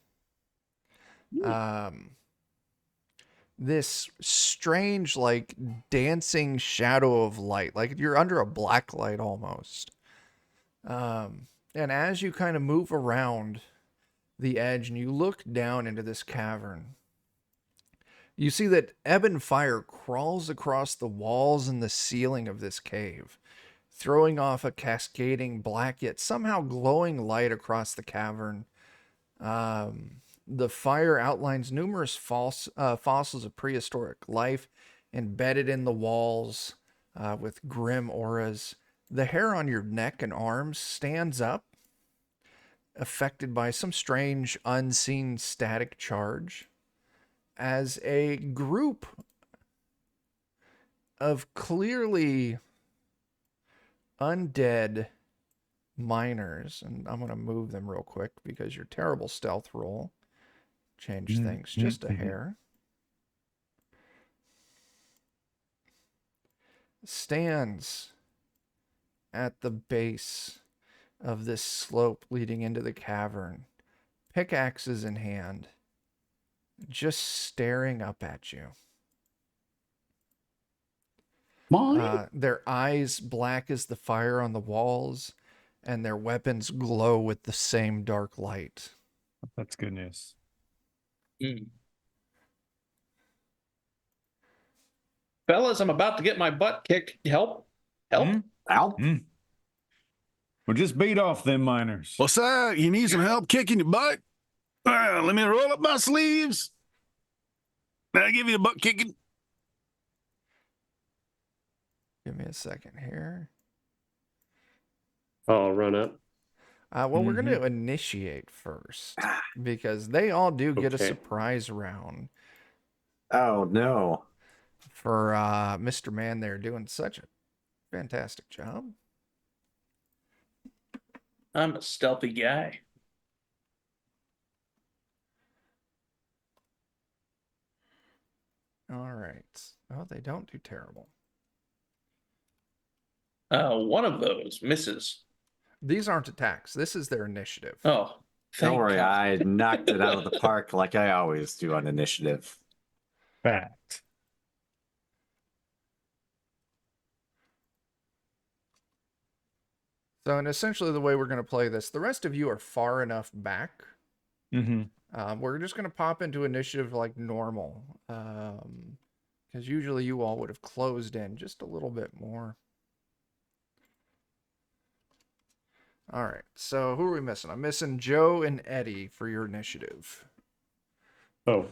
This strange, like, dancing shadow of light. Like you're under a black light almost. And as you kind of move around the edge and you look down into this cavern, you see that ebon fire crawls across the walls and the ceiling of this cave, throwing off a cascading black yet somehow glowing light across the cavern. The fire outlines numerous fossils of prehistoric life embedded in the walls with grim auras. The hair on your neck and arms stands up, affected by some strange unseen static charge, as a group of clearly undead miners, and I'm going to move them real quick because your terrible stealth roll changed things just a hair, stands at the base of this slope leading into the cavern, pickaxes in hand, just staring up at you. Their eyes black as the fire on the walls, and their weapons glow with the same dark light. That's good news. Fellas, I'm about to get my butt kicked. Help. Help. We'll just beat off them miners. What's that? You need some help kicking your butt? Well, let me roll up my sleeves. I'll give you a butt kicking. Give me a second here. I'll run up. Well, we're going to initiate first because they all do get a Okay. surprise round Oh, no. for Mr. Man there doing such a fantastic job. I'm a stealthy guy. All right. Oh, they don't do terrible. One of those misses. These aren't attacks. This is their initiative. Oh, Don't thank worry, God. I knocked it out of the park like I always do on initiative. Fact. So, and essentially the way we're going to play this, the rest of you are far enough back. We're just going to pop into initiative like normal. Because usually you all would have closed in just a little bit more. All right. So who are we missing? I'm missing Joe and Eddie for your initiative. Oh,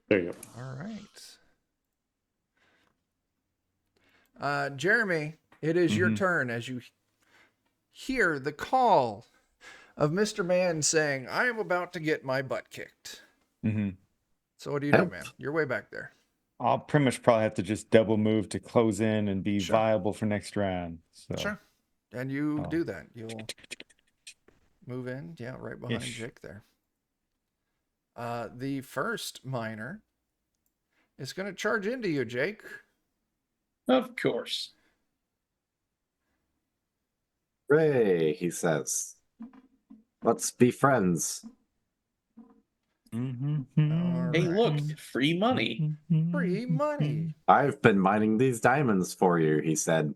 there you go. All right. Jeremy, it is your turn as you hear the call of Mr. Man saying, I am about to get my butt kicked. So what do you do, man? You're way back there. I'll pretty much probably have to just double move to close in and be Sure. viable for next round. So Sure. And you do that. You'll move in. Yeah, right behind Ish. Jake there. The first miner is going to charge into you, Jake. Of course. Ray, he says. Let's be friends. All Hey, right. look, free money. Free money. I've been mining these diamonds for you, he said.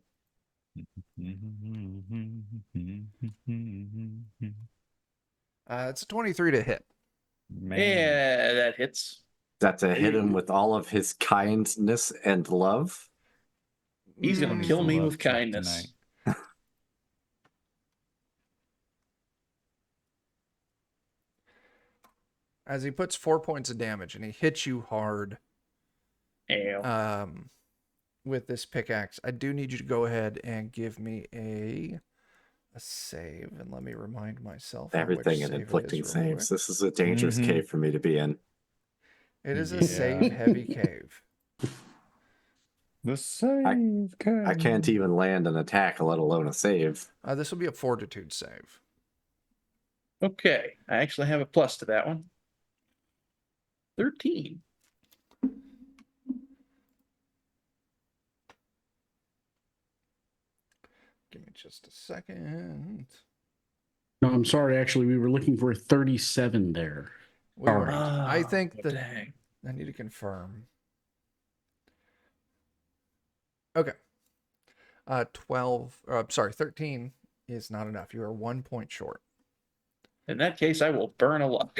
It's a 23 to hit. Man. Yeah, that hits. That to hit him with all of his kindness and love. He's gonna Tony's kill the me love with truck kindness. tonight. As he puts 4 points of damage and he hits you hard Ew. with this pickaxe, I do need you to go ahead and give me a a save, and let me remind myself Everything which in save inflicting it is real quick. saves. This is a dangerous Mhm. cave for me to be in. It is a Yeah. save-heavy cave. The save I can't even land an attack, let alone a save. This will be a fortitude save. Okay, I actually have a plus to that one. 13. Give me just a second. No, I'm sorry. Actually, we were looking for a 37 there. We All weren't. right. I think Oh, that dang. I need to confirm. Okay. 13 is not enough. You are 1 point short. In that case, I will burn a luck.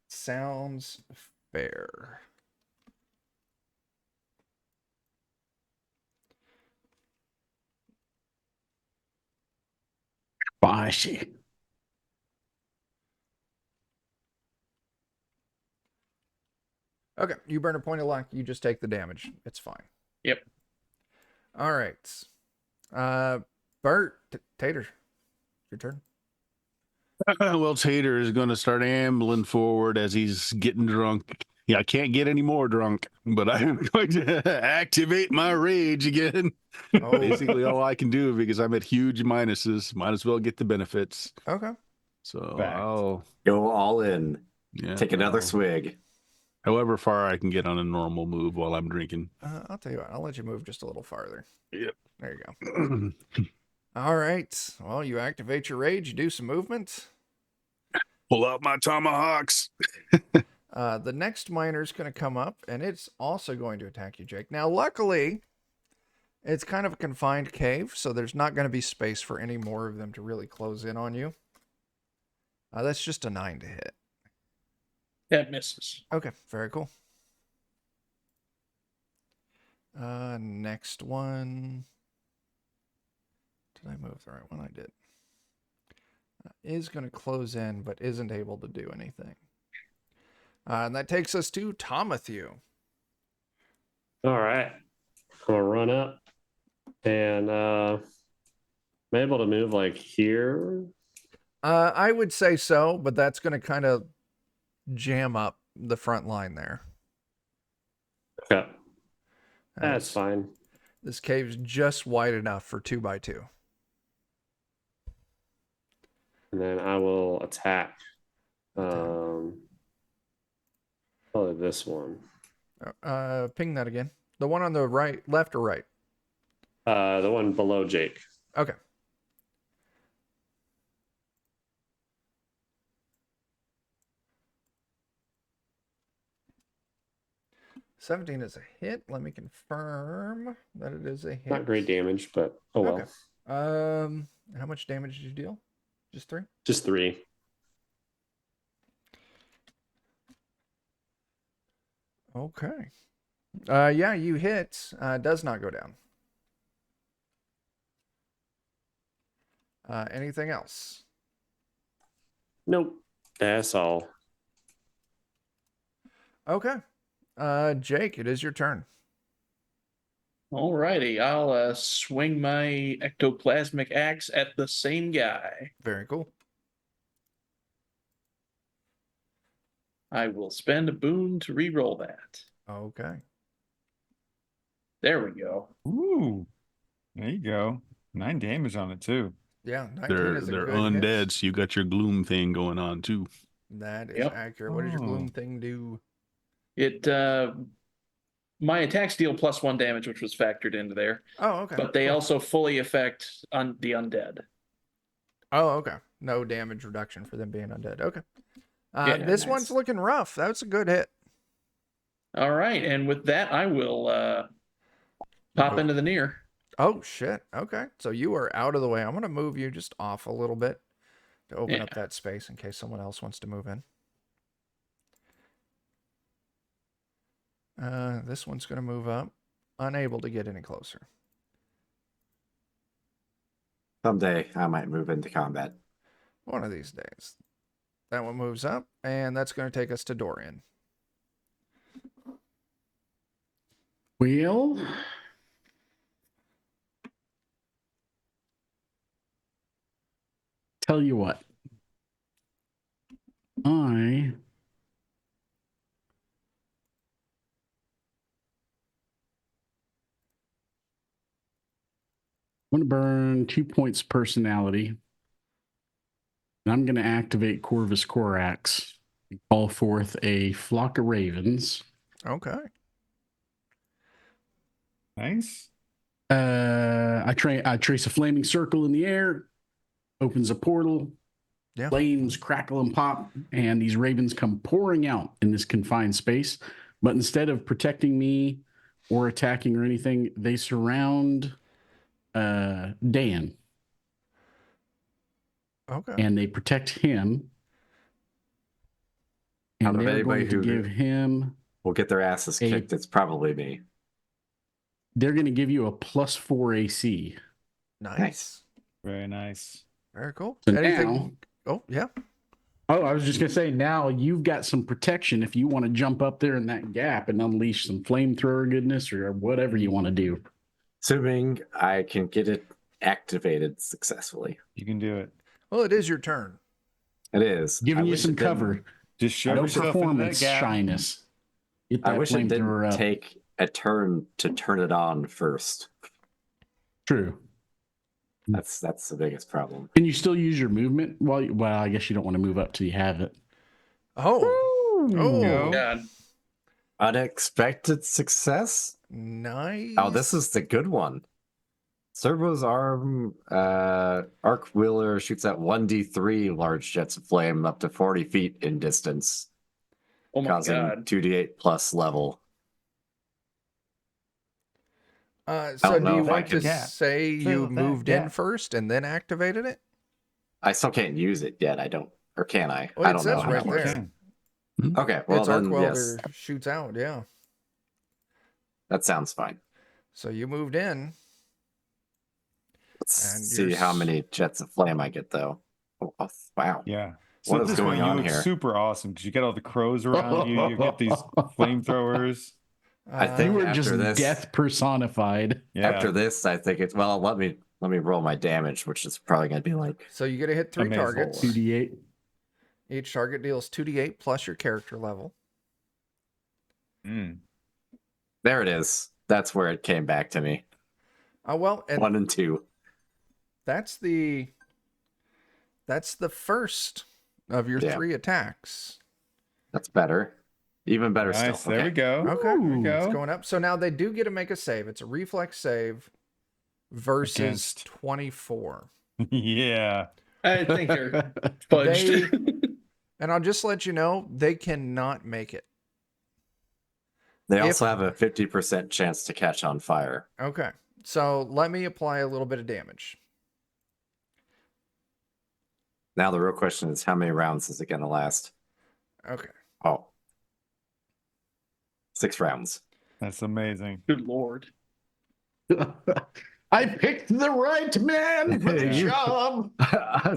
Sounds fair. I see. Okay, you burn a point of luck. You just take the damage. It's fine. Yep. All right. Bert, Tater, your turn. Well, Tater is going to start ambling forward as he's getting drunk. Yeah, I can't get any more drunk, but I'm going to activate my rage again. Oh, Basically, all I can do because I'm at huge minuses. Might as well get the benefits. okay. So Fact. I'll Go all in. yeah, Take another I'll- swig. However far I can get on a normal move while I'm drinking. I'll tell you what. I'll let you move just a little farther. Yep. There you go. All right. Well, you activate your rage. You do some movement. Pull out my tomahawks. The next miner is going to come up, and it's also going to attack you, Jake. Now, luckily, it's kind of a confined cave, so there's not going to be space for any more of them to really close in on you. That's just a 9 to hit. That misses. Okay, very cool. Next one. Did I move the right one? I did. Is going to close in, but isn't able to do anything. And that takes us to Tomatthew. All right. I'm gonna run up and I'm able to move like here. I would say so, but that's going to kind of jam up the front line there. Okay. As That's fine. This cave's just wide enough for 2x2. And then I will attack. Probably this one. Ping that again. The one on the right, left or right? The one below Jake. Okay. $17 is a hit. Let me confirm that it is a hit. Not great damage, but oh well. Okay. How much damage did you deal? Just 3? Just 3. Okay. Yeah, you hit. Does not go down. Anything else? Nope. That's all. Okay. Jake, it is your turn. Alrighty, I'll swing my ectoplasmic axe at the same guy. Very cool. I will spend a boon to re-roll that. Okay. There we go. Ooh, there you go. 9 damage on it too. Yeah, 19 They're is a good undead, hit. so you got your gloom thing going on too. That is Yep. accurate. What does your Oh. gloom thing do? It my attacks deal +1 damage, which was factored into there, Oh, okay. but they cool. also fully affect the undead. Oh, okay. No damage reduction for them being undead. Okay. Yeah, This nice. one's looking rough. That's a good hit. All right, and with that, I will pop Move. into the near. Oh, shit. Okay. So you are out of the way. I'm going to move you just off a little bit to open Yeah. up that space in case someone else wants to move in. This one's going to move up. Unable to get any closer. Someday I might move into combat. One of these days. That one moves up, and that's going to take us to Dorian. Well, tell you what. I want to burn 2 points personality. And I'm going to activate Corvus Corax and call forth a flock of ravens. Okay. Nice. I trace a flaming circle in the air, opens a portal, Yeah. flames crackle and pop, and these ravens come pouring out in this confined space. But instead of protecting me or attacking or anything, they surround Dan. Okay. And they protect him. Out And of they're anybody going to who give him, will get their asses kicked, it's probably me. they're going to give you a +4 AC. Nice. Very nice. Very cool. So Anything? now, Oh, yeah. oh, I was just going to say, now you've got some protection if you want to jump up there in that gap and unleash some flamethrower goodness or whatever you want to do. Assuming I can get it activated successfully. You can do it. Well, it is your turn. It is. Giving I you wish some it didn't- cover. Just shove No yourself into that performance gap. shyness. Get I that wish it flamethrower didn't up. take a turn to turn it on first. True. That's the biggest problem. Can you still use your movement? Well, I guess you don't want to move up till you have it. Oh. No. Oh. God. Unexpected success? Nice. Oh, this is the good one. Servo's arm arc wheeler shoots at 1d3 large jets of flame up to 40 feet in distance, Oh my causing God. 2d8 plus level. So don't do know you if I want to could- say Fill you that moved in gap. first and then activated it? I still can't use it yet. I don't, or can I? Well, I it don't know says how right that works. there. Can. Okay, well Its arc then, welder yes, shoots out, yeah. that sounds fine. So you moved in. Let's And see you're how s- many jets of flame I get, though. Oh, wow. Yeah. So What at is this going point, you on look here? super awesome because you get all the crows around you. You get these flamethrowers. I think You were after just this, death personified. Yeah. after this, I think it's well. Let me roll my damage, which is probably going to be like So you get to hit 3 Amazing. targets. 2d8. Each target deals 2d8 plus your character level. Mm. there. It is. That's where it came back to me. Oh well, and 1 and 2. that's the first of your Yeah. 3 attacks. That's better. Even better Nice. still. There we go. Okay, There we it's go. going up. So now they do get to make a save. It's a reflex save versus Against. 24. I Yeah. think they're fudged. And I'll just let you know, they cannot make it. They If- also have a 50% chance to catch on fire. Okay. So let me apply a little bit of damage. Now the real question is, how many rounds is it going to last? Okay. Oh, 6 rounds. That's amazing. Good Lord. I picked the right man for the You- job.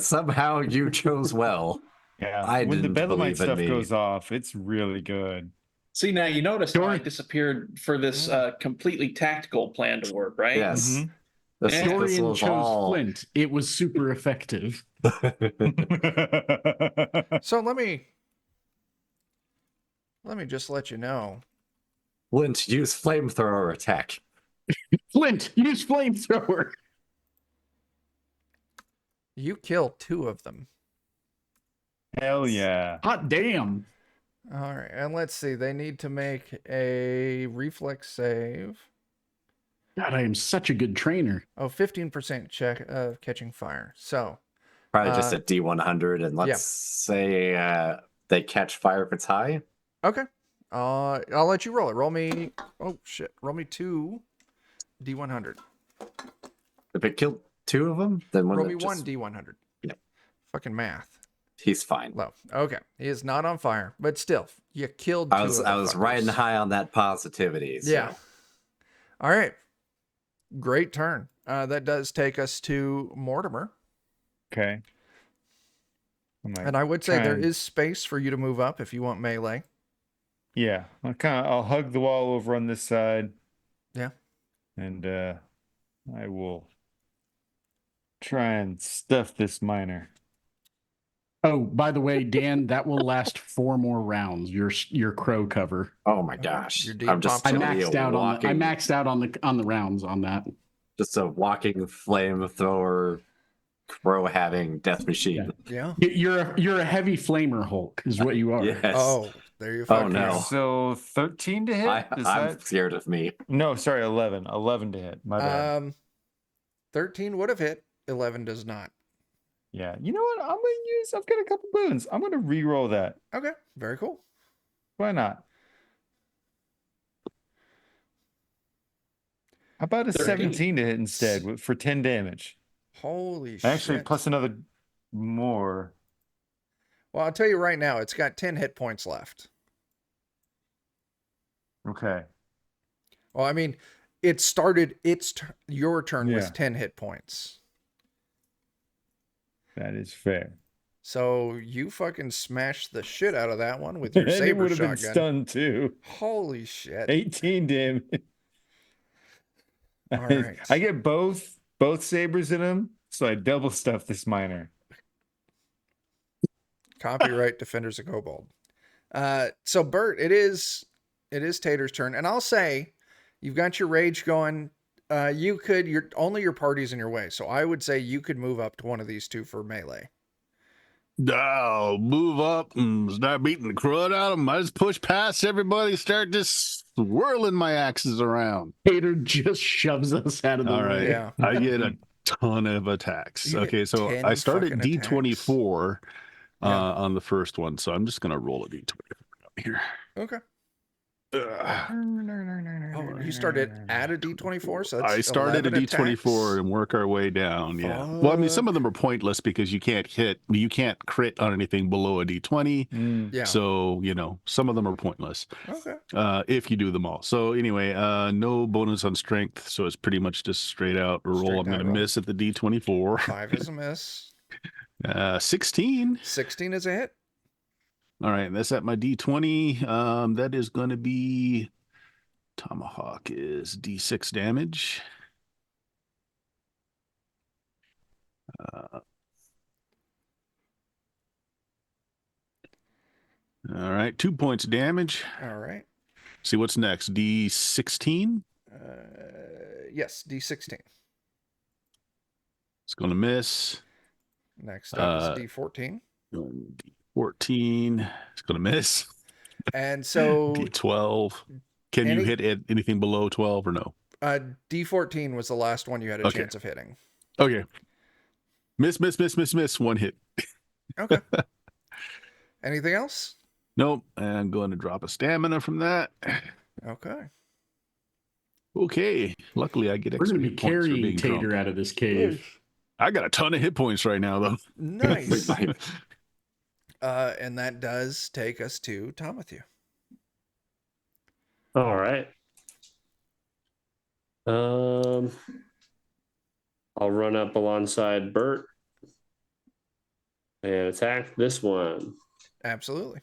Somehow you chose well. Yeah. I when the didn't Belemite believe in stuff me. goes off, it's really good. See, now you notice how I Sure. disappeared for this completely tactical plan to work, right? Yes. Mhm. This Dorian was chose all. Flint. It was super effective. So let me just let you know. Flint, use flamethrower attack. Flint, use flamethrower. You killed 2 of them. Hell yeah. Hot damn. All right, and let's see. They need to make a reflex save. God, I am such a good trainer. Oh, 15% check of catching fire. So, Probably just Uh, a D100, and let's say they catch fire if it's high. okay. I'll let you roll it. Roll me. Oh shit. Roll me 2 D100. If it killed 2 of them, then Roll one me of 1 just, D100. Yep. Fucking math. he's fine. Low. Okay. He is not on fire, but still, you killed 2 I was of the I was fuckers. riding high on that positivity. So. Yeah. All right. Great turn. That does take us to Mortimer. Okay. I'm like, And I would say there trying- is space for you to move up if you want melee. Yeah. I'll hug the wall over on this side. Yeah. And I will try and stuff this miner. Oh, by the way, Dan, that will last 4 more rounds. Your crow cover. Oh my gosh. Your deep I'm just pops I up. gonna be maxed a out walking, on the rounds on that. just a walking flamethrower, crow having death machine. Yeah. You're a heavy flamer Hulk, is what you are. Yes. Oh, there you Oh, fucking no. go. So 13 to hit? I'm that... scared of me. No, sorry, 11. 11 to hit. My bad. 13 would have hit. 11 does not. Yeah. You know what? I've got a couple boons. I'm gonna re-roll that. Okay. Very cool. Why not? How about a 13. 17 to hit instead for 10 damage? Holy Actually, shit. plus another more. Well, I'll tell you right now, it's got 10 hit points left. Okay. Well, I mean, it started your turn Yeah. with 10 hit points. That is fair. So you fucking smashed the shit out of that one with your And it saber would have been shotgun. stunned too. Holy shit. 18 damage. All right. I get both sabers in them, so I double stuff this miner. Copyright Defenders of Kobold. So Bert, it is Tater's turn, and I'll say you've got your rage going. Only your party's in your way, so I would say you could move up to one of these two for melee. I'll move up and start beating the crud out of them. I just push past everybody, start just swirling my axes around. Hater just shoves us out of the All way. right. Yeah. I get a ton of attacks. You get Okay, so 10 I started fucking D24 Yeah. on the first one, so I'm just going to roll a D24 here. Okay. Ugh. Oh, you started at a D24, so that's I started at 11 D24 attacks. and work our way down. Yeah. Well, I mean, some of them are pointless because you can't crit on anything below a D20. Yeah. So, some of them are pointless Okay. if you do them all. So anyway, no bonus on strength. So it's pretty much just straight out roll. Straight I'm going to die roll. miss at the D24. 5 is a miss. 16. 16 is a hit. All right. That's at my D20. That is going to be Tomahawk is D6 damage. All right, 2 points damage. All right. See what's next. D16. Yes, D16. It's going to miss. Next up is D14. D14. It's going to miss. And so D12. Can you hit anything below 12 or no? D14 was the last one you had a Okay. chance of hitting. Okay. Miss. 1 hit. Okay. Anything else? Nope. I'm going to drop a stamina from that. Okay. Okay. Luckily, I get We're extra going to be hit points for carrying being Tater drunk. out of this cave. I got a ton of hit points right now, though. Nice. And that does take us to Tomathu. All right. I'll run up alongside Bert and attack this one. Absolutely.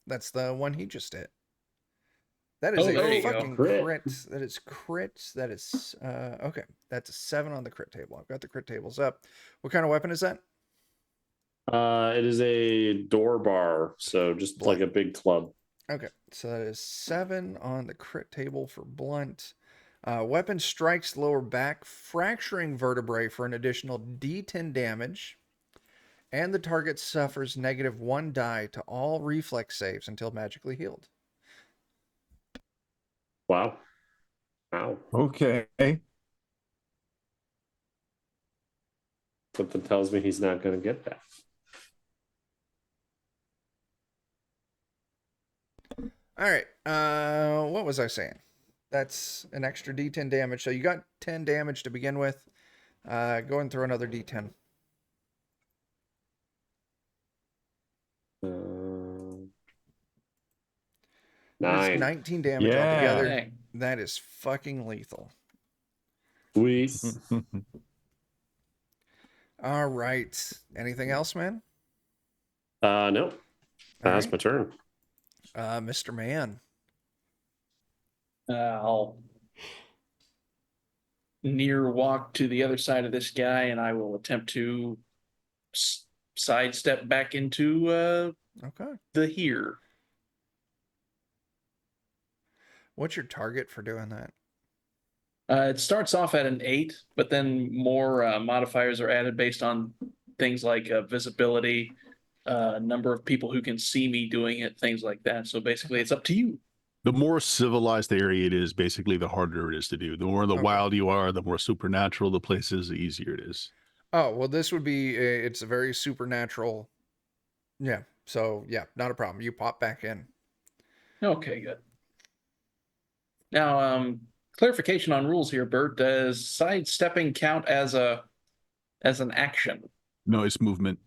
That's the one he just hit. That is there a you go. fucking Crit. crit. That is crit. That is okay. That's a 7 on the crit table. I've got the crit tables up. What kind of weapon is that? It is a door bar, so just like a big club. Okay, so that is 7 on the crit table for blunt. Weapon strikes lower back, fracturing vertebrae for an additional D10 damage. And the target suffers -1 die to all reflex saves until magically healed. Wow. Okay. Something tells me he's not going to get that. All right, what was I saying? That's an extra D10 damage. So you got 10 damage to begin with. Go and throw another D10. That's 9. 19 damage Yeah. altogether. Dang. That is fucking lethal. Sweet. All right. Anything else, man? No. That's right. my turn. Mr. Man. I'll near walk to the other side of this guy, and I will attempt to sidestep back into Okay. the here. What's your target for doing that? It starts off at an 8, but then more modifiers are added based on things like visibility, number of people who can see me doing it, things like that. So basically, it's up to you. The more civilized the area it is, basically, the harder it is to do. The more the Okay. wild you are, the more supernatural the place is, the easier it is. Oh, well, this would be, it's a very supernatural. Yeah. So, yeah, not a problem. You pop back in. Okay, good. Now, clarification on rules here, Bert. Does sidestepping count as an action? No, it's movement.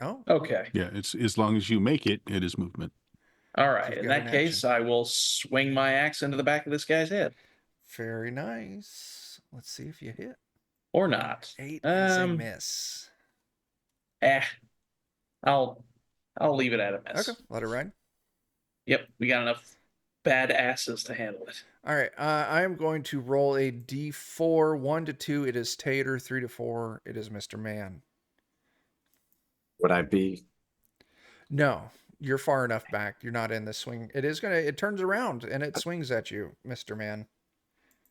Oh, Okay. Yeah, it's as long as you make it, it is movement. All right. You've In got that an case, I will swing my axe into the back of this guy's head. very nice. Let's see if you hit. Or not. 8 is a miss. I'll leave it at a miss. Okay, let it ride. Yep, we got enough bad asses to handle it. All right, I am going to roll a d4. 1 to 2, it is Tater. 3 to 4, it is Mr. Man. Would I be? No, you're far enough back. You're not in the swing. It turns around and it swings at you, Mr. Man.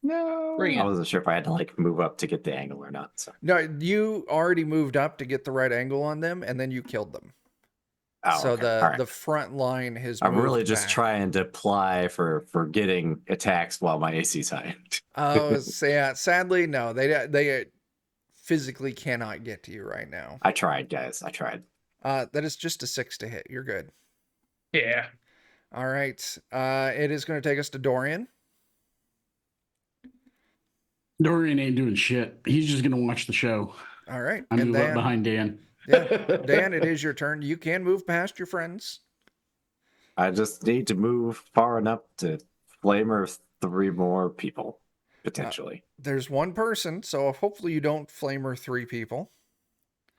No. Bring I it. wasn't sure if I had to like move up to get the angle or not. So. No, you already moved up to get the right angle on them, and then you killed them. Oh, So okay. the All right. the front line has I'm moved really just back. trying to apply for getting attacks while my AC's high. Oh, so yeah, sadly, no. They physically cannot get to you right now. I tried, guys. I tried. That is just a 6 to hit. You're good. Yeah. All right. It is going to take us to Dorian. Dorian ain't doing shit. He's just gonna watch the show. All right. I And move up Dan, behind Dan. yeah, Dan, it is your turn. You can move past your friends. I just need to move far enough to flamer 3 more people, potentially. There's one person, so hopefully you don't flamer 3 people.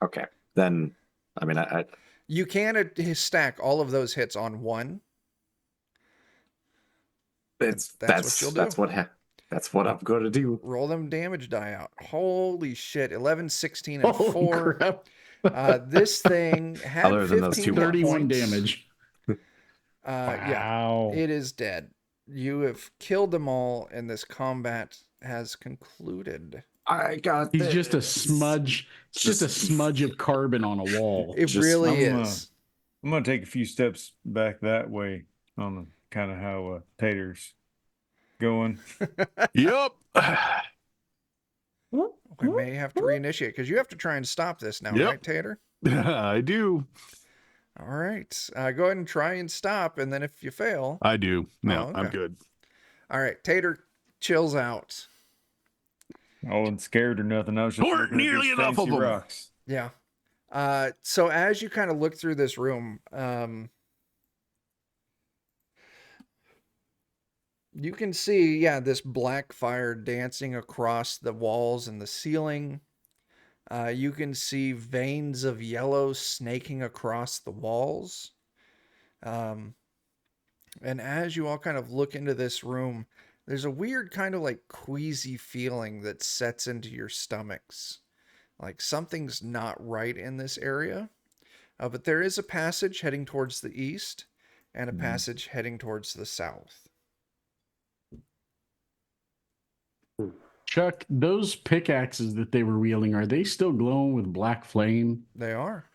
Okay. Then, I mean, I You can stack all of those hits on 1. that's That's what you'll do. That's what I'm going to do. Roll them damage die out. Holy shit. 11, 16, and 4. Crap. This thing had Other than those 15 2 hit 31 points. damage. Yeah, Wow. it is dead. You have killed them all, and this combat has concluded. I got He's this. just a smudge. It's just a smudge of carbon on a wall. It Just- really I'm, is. I'm going to take a few steps back that way on kind of how Tater's going. Yep. We may have to reinitiate because you have to try and stop this now, Yep. right, Tater? I do. All right. Go ahead and try and stop, and then if you fail, I do. No, Oh, I'm okay. good. all right, Tater chills out. I wasn't scared or nothing. I was just Weren't looking at nearly these enough of fancy them. rocks. Yeah. So as you kind of look through this room, you can see, yeah, this black fire dancing across the walls and the ceiling. You can see veins of yellow snaking across the walls. And as you all kind of look into this room, there's a weird kind of like queasy feeling that sets into your stomachs. Like something's not right in this area. But there is a passage heading towards the east and a passage heading towards the south. Chuck, those pickaxes that they were wielding, are they still glowing with black flame? They are.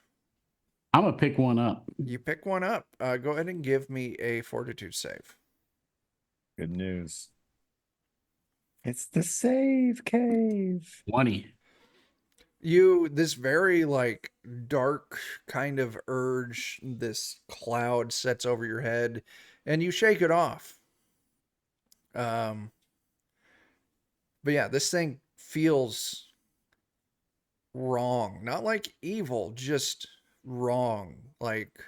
I'm gonna pick one up. You pick one up. Go ahead and give me a fortitude save. Good news. It's the save cave. 20. This very like dark kind of urge, this cloud sets over your head and you shake it off. But yeah, this thing feels wrong. Not like evil, just wrong. Like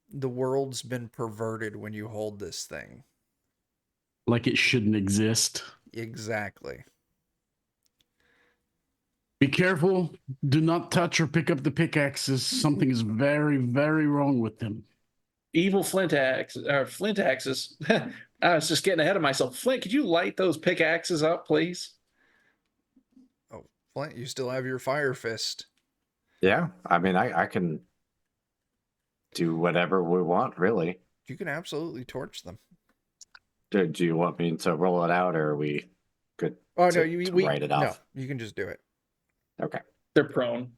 the world's been perverted when you hold this thing. Like it shouldn't exist. Exactly. Be careful. Do not touch or pick up the pickaxes. Something is very, very wrong with them. Evil flint axes. I was just getting ahead of myself. Flint, could you light those pickaxes up, please? Oh, Flint, you still have your fire fist. Yeah, I mean, I can do whatever we want, really. You can absolutely torch them. Do you want me to roll it out, or are we good Oh to, no, to we write it no, off? you can just do it. Okay. They're prone.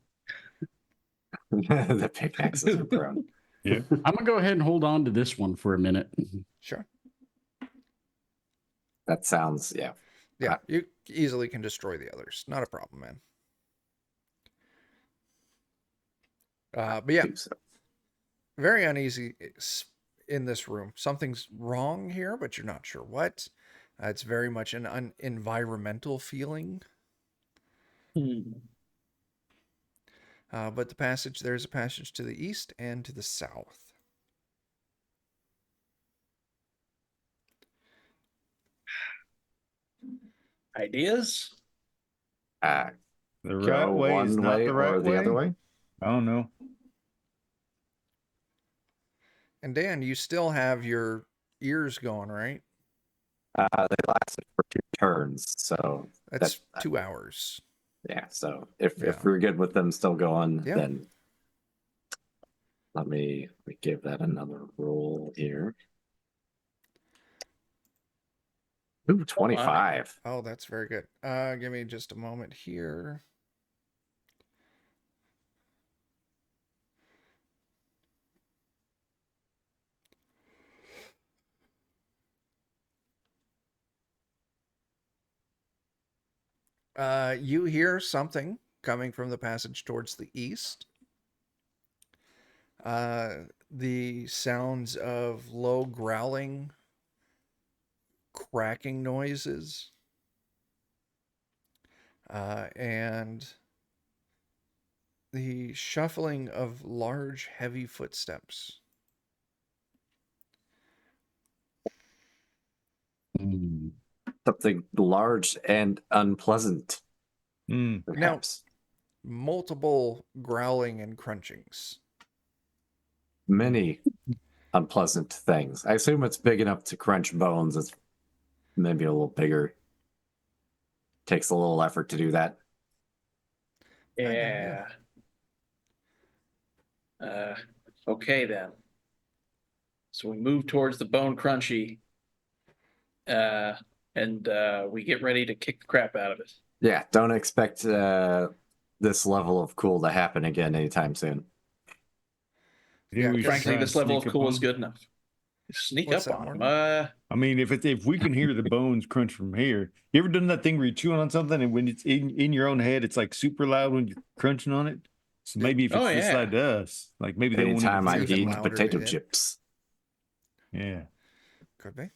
The pickaxes are prone. Yeah. I'm gonna go ahead and hold on to this one for a minute. Sure. That sounds, yeah. Yeah, you easily can destroy the others. Not a problem, man. But yeah, Do so. very uneasy in this room. Something's wrong here, but you're not sure what. It's very much an environmental feeling. But there's a passage to the east and to the south. Ideas? The right Go way is one not way the right or the other way? I don't know. And Dan, you still have your ears going, right? They lasted for 2 turns, so That's 2 hours. yeah. So if Yeah. we're good with them still going, Yeah. then let me give that another roll here. Ooh, 25. Oh, that's very good. Give me just a moment here. You hear something coming from the passage towards the east. The sounds of low growling, cracking noises, and the shuffling of large, heavy footsteps. Something large and unpleasant, Mm. perhaps. Multiple growling and crunchings. Many unpleasant things. I assume it's big enough to crunch bones. It's maybe a little bigger. Takes a little effort to do that. Yeah. Okay then. So we move towards the bone crunchy, and we get ready to kick the crap out of it. Yeah, don't expect this level of cool to happen again anytime soon. Yeah, We should Frankly, try this and level sneak of up cool on is them. good enough. Sneak What's up that, on Morgan? them. I mean, if we can hear the bones crunch from here, you ever done that thing where you're chewing on something and when it's in your own head, it's like super loud when you're crunching on it? So maybe if it's Oh, this yeah. side to us, like maybe they won't even Anytime I hear It's even eat louder potato to him. chips. Yeah. Could be.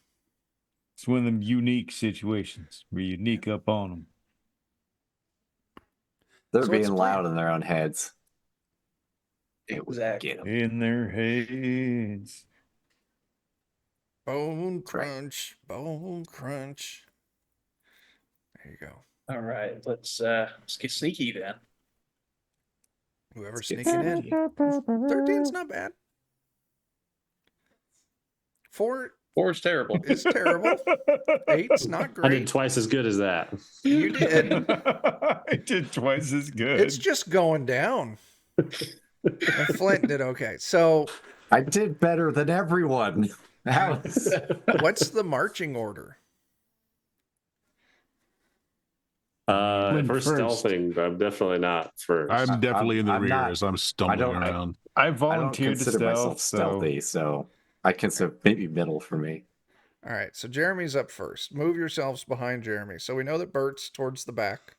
It's one of them unique situations where you sneak up on them. They're So what's being the loud plan? in their own heads. Exactly. Get 'em. In their heads. Bone That's right. crunch, bone crunch. There you go. All right, let's get sneaky then. Whoever's Let's get sneaking in. sneaky. 13's not bad. 4 4 is terrible. is terrible. 8's not I did great. twice as good as that. You did. I did twice as good. It's just going down. And Flint did okay. So I did better than everyone. Alex. what's the marching order? Flint For first. stealthing, I'm definitely not first. I'm definitely in the I'm rear not- as I'm stumbling I- around. I I don't volunteered to consider myself stealth, stealthy, so I consider maybe middle for me. All right, so Jeremy's up first. Move yourselves behind Jeremy. So we know that Bert's towards the back.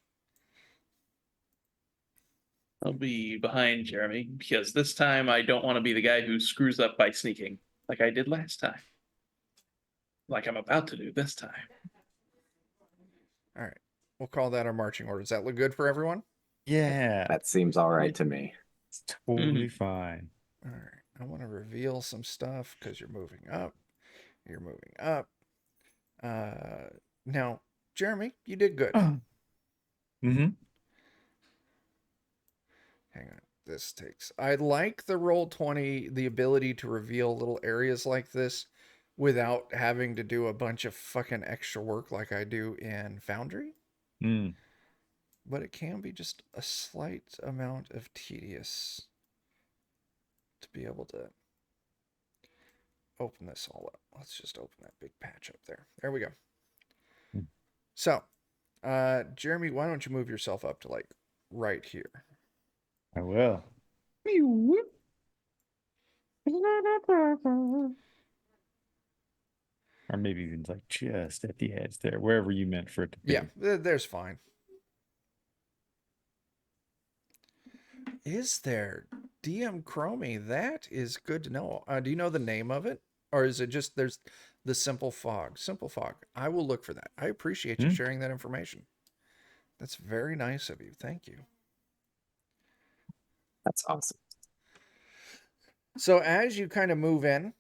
I'll be behind Jeremy because this time I don't want to be the guy who screws up by sneaking like I did last time. Like I'm about to do this time. All right, we'll call that our marching order. Does that look good for everyone? Yeah, That seems all right to me. it's totally fine. All right, I want to reveal some stuff because you're moving up. You're moving up. Now, Jeremy, you did good. Mm-hmm. Hang on. This takes. I like the Roll20, the ability to reveal little areas like this without having to do a bunch of fucking extra work like I do in Foundry. Mm. but it can be just a slight amount of tedious to be able to open this all up. Let's just open that big patch up there. There we go. So, Jeremy, why don't you move yourself up to like right here? I will. Or maybe even like just at the edge there, wherever you meant for it to be. Yeah, there's fine. Is there DM Chromie? That is good to know. Do you know the name of it? Or is it just there's the Simple Fog? Simple Fog. I will look for that. I appreciate you sharing that information. That's very nice of you. Thank you. That's awesome. So as you kind of move in,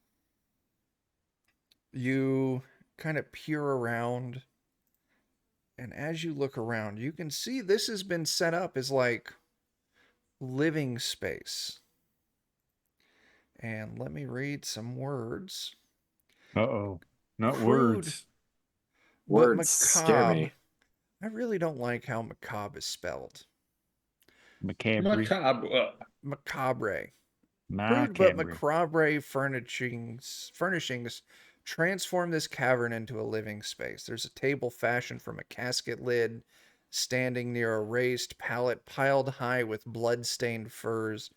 you kind of peer around. And as you look around, you can see this has been set up as like living space. And let me read some words. Uh-oh. Not Crude, words. but Words scare macabre. me. I really don't like how macabre is spelled. Macabre. Macabre. Macabre. Crude but macabre furnishings transform this cavern into a living space. There's a table fashioned from a casket lid standing near a raised pallet piled high with blood-stained furs.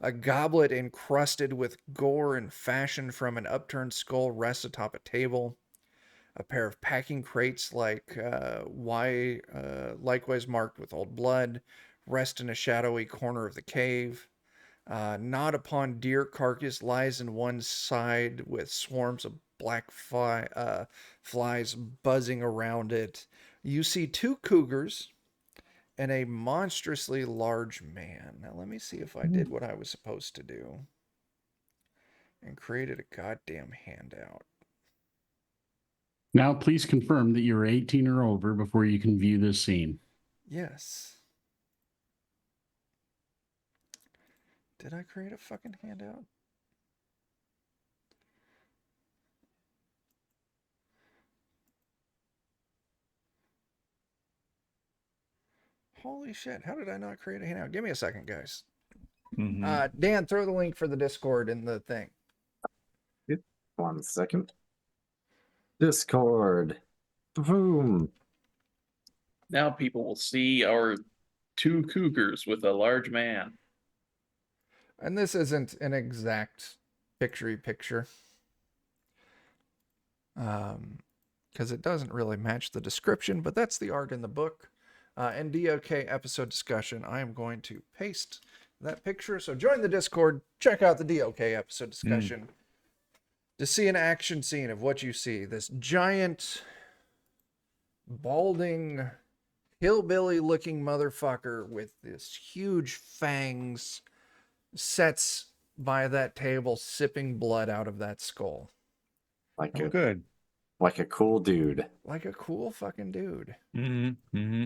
A goblet encrusted with gore and fashioned from an upturned skull rests atop a table. A pair of packing crates likewise marked with old blood rest in a shadowy corner of the cave. Gnawed upon deer carcass lies in one side with swarms of black flies buzzing around it. You see two cougars and a monstrously large man. Now let me see if I did what I was supposed to do and created a goddamn handout. Now, please confirm that you're 18 or over before you can view this scene. Yes. Did I create a fucking handout? Holy shit, how did I not create a handout? Give me a second, guys. Dan, throw the link for the Discord in the thing. 1 second. Discord. Boom. Now people will see our two cougars with a large man. And this isn't an exact picture. Because it doesn't really match the description, but that's the art in the book. In DOK episode discussion, I am going to paste that picture. So join the Discord, check out the DOK episode discussion to see an action scene of what you see. This giant, balding, hillbilly-looking motherfucker with this huge fangs sits by that table, sipping blood out of that skull. Like good. Like a cool dude. Like a cool fucking dude. Mm-hmm.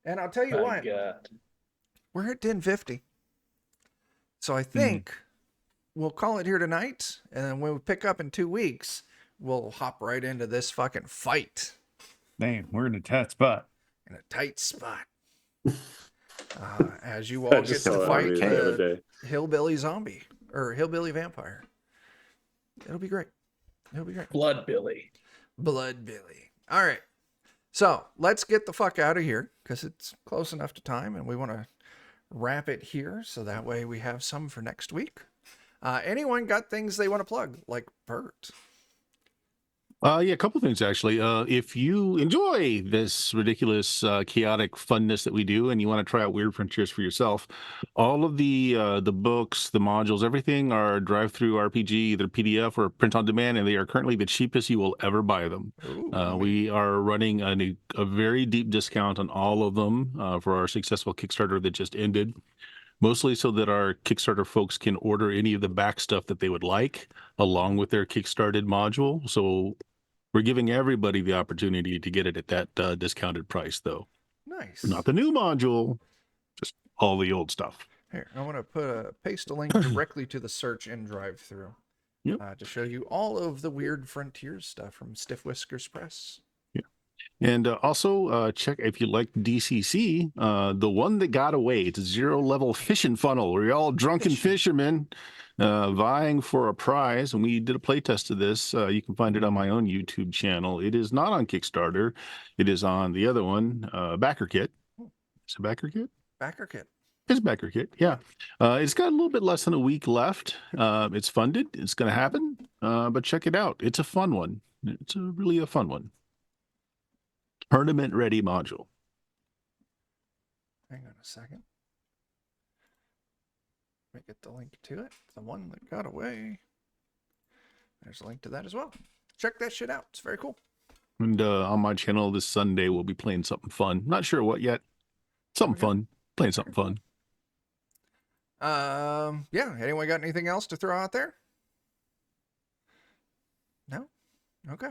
And I'll tell you what, we're at 10:50. So I think we'll call it here tonight. And then when we pick up in 2 weeks, we'll hop right into this fucking fight. Damn, we're in a tight spot. In a tight spot. As you all get to fight the hillbilly zombie or hillbilly vampire. It'll be great. It'll be great. Blood Billy. All right. So let's get the fuck out of here because it's close enough to time and we want to wrap it here so that way we have some for next week. Anyone got things they want to plug, like Bert? Yeah, a couple things actually. If you enjoy this ridiculous, chaotic funness that we do, and you want to try out Weird Frontiers for yourself, all of the books, the modules, everything are drive-through RPG, either PDF or print on demand, and they are currently the cheapest you will ever buy them. We are running a very deep discount on all of them for our successful Kickstarter that just ended. Mostly so that our Kickstarter folks can order any of the back stuff that they would like along with their Kickstarted module. So we're giving everybody the opportunity to get it at that discounted price, though. Nice. Not the new module, just all the old stuff. Here, I want to paste a link directly to the search in drive-through to show you all of the Weird Frontiers stuff from Stiff Whiskers Press. Yeah. And also check if you like DCC, the one that got away. It's a 0-level fishing funnel where you're all drunken fishermen vying for a prize. And we did a playtest of this. You can find it on my own YouTube channel. It is not on Kickstarter. It is on the other one, Backer Kit. Is it Backer Kit? Backer Kit. It's Backer Kit, yeah. It's got a little bit less than a week left. It's funded. It's going to happen. But check it out. It's a fun one. It's really a fun one. Tournament ready module. Hang on a second. Let me get the link to it. The one that got away. There's a link to that as well. Check that shit out. It's very cool. And on my channel this Sunday, we'll be playing something fun. Not sure what yet. Something fun. Playing something fun. Yeah. Anyone got anything else to throw out there? No? Okay.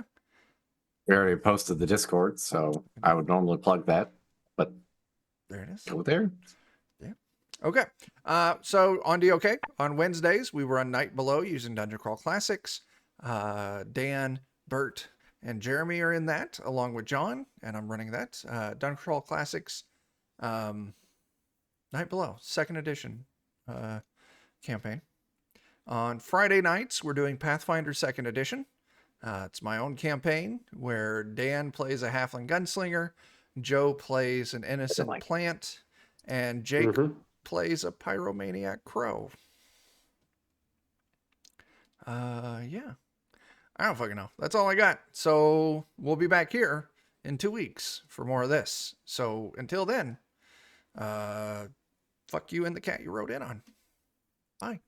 We already posted the Discord, so I would normally plug that, but There it is. go there. Okay. So on DOK, on Wednesdays, we run Night Below using Dungeon Crawl Classics. Dan, Bert, and Jeremy are in that, along with John, and I'm running that. Dungeon Crawl Classics, Night Below, 2nd edition campaign. On Friday nights, we're doing Pathfinder 2nd edition. It's my own campaign where Dan plays a halfling gunslinger, Joe plays an innocent plant, and Jake plays a pyromaniac crow. Yeah. I don't fucking know. That's all I got. So we'll be back here in 2 weeks for more of this. So until then, fuck you and the cat you rode in on. Bye.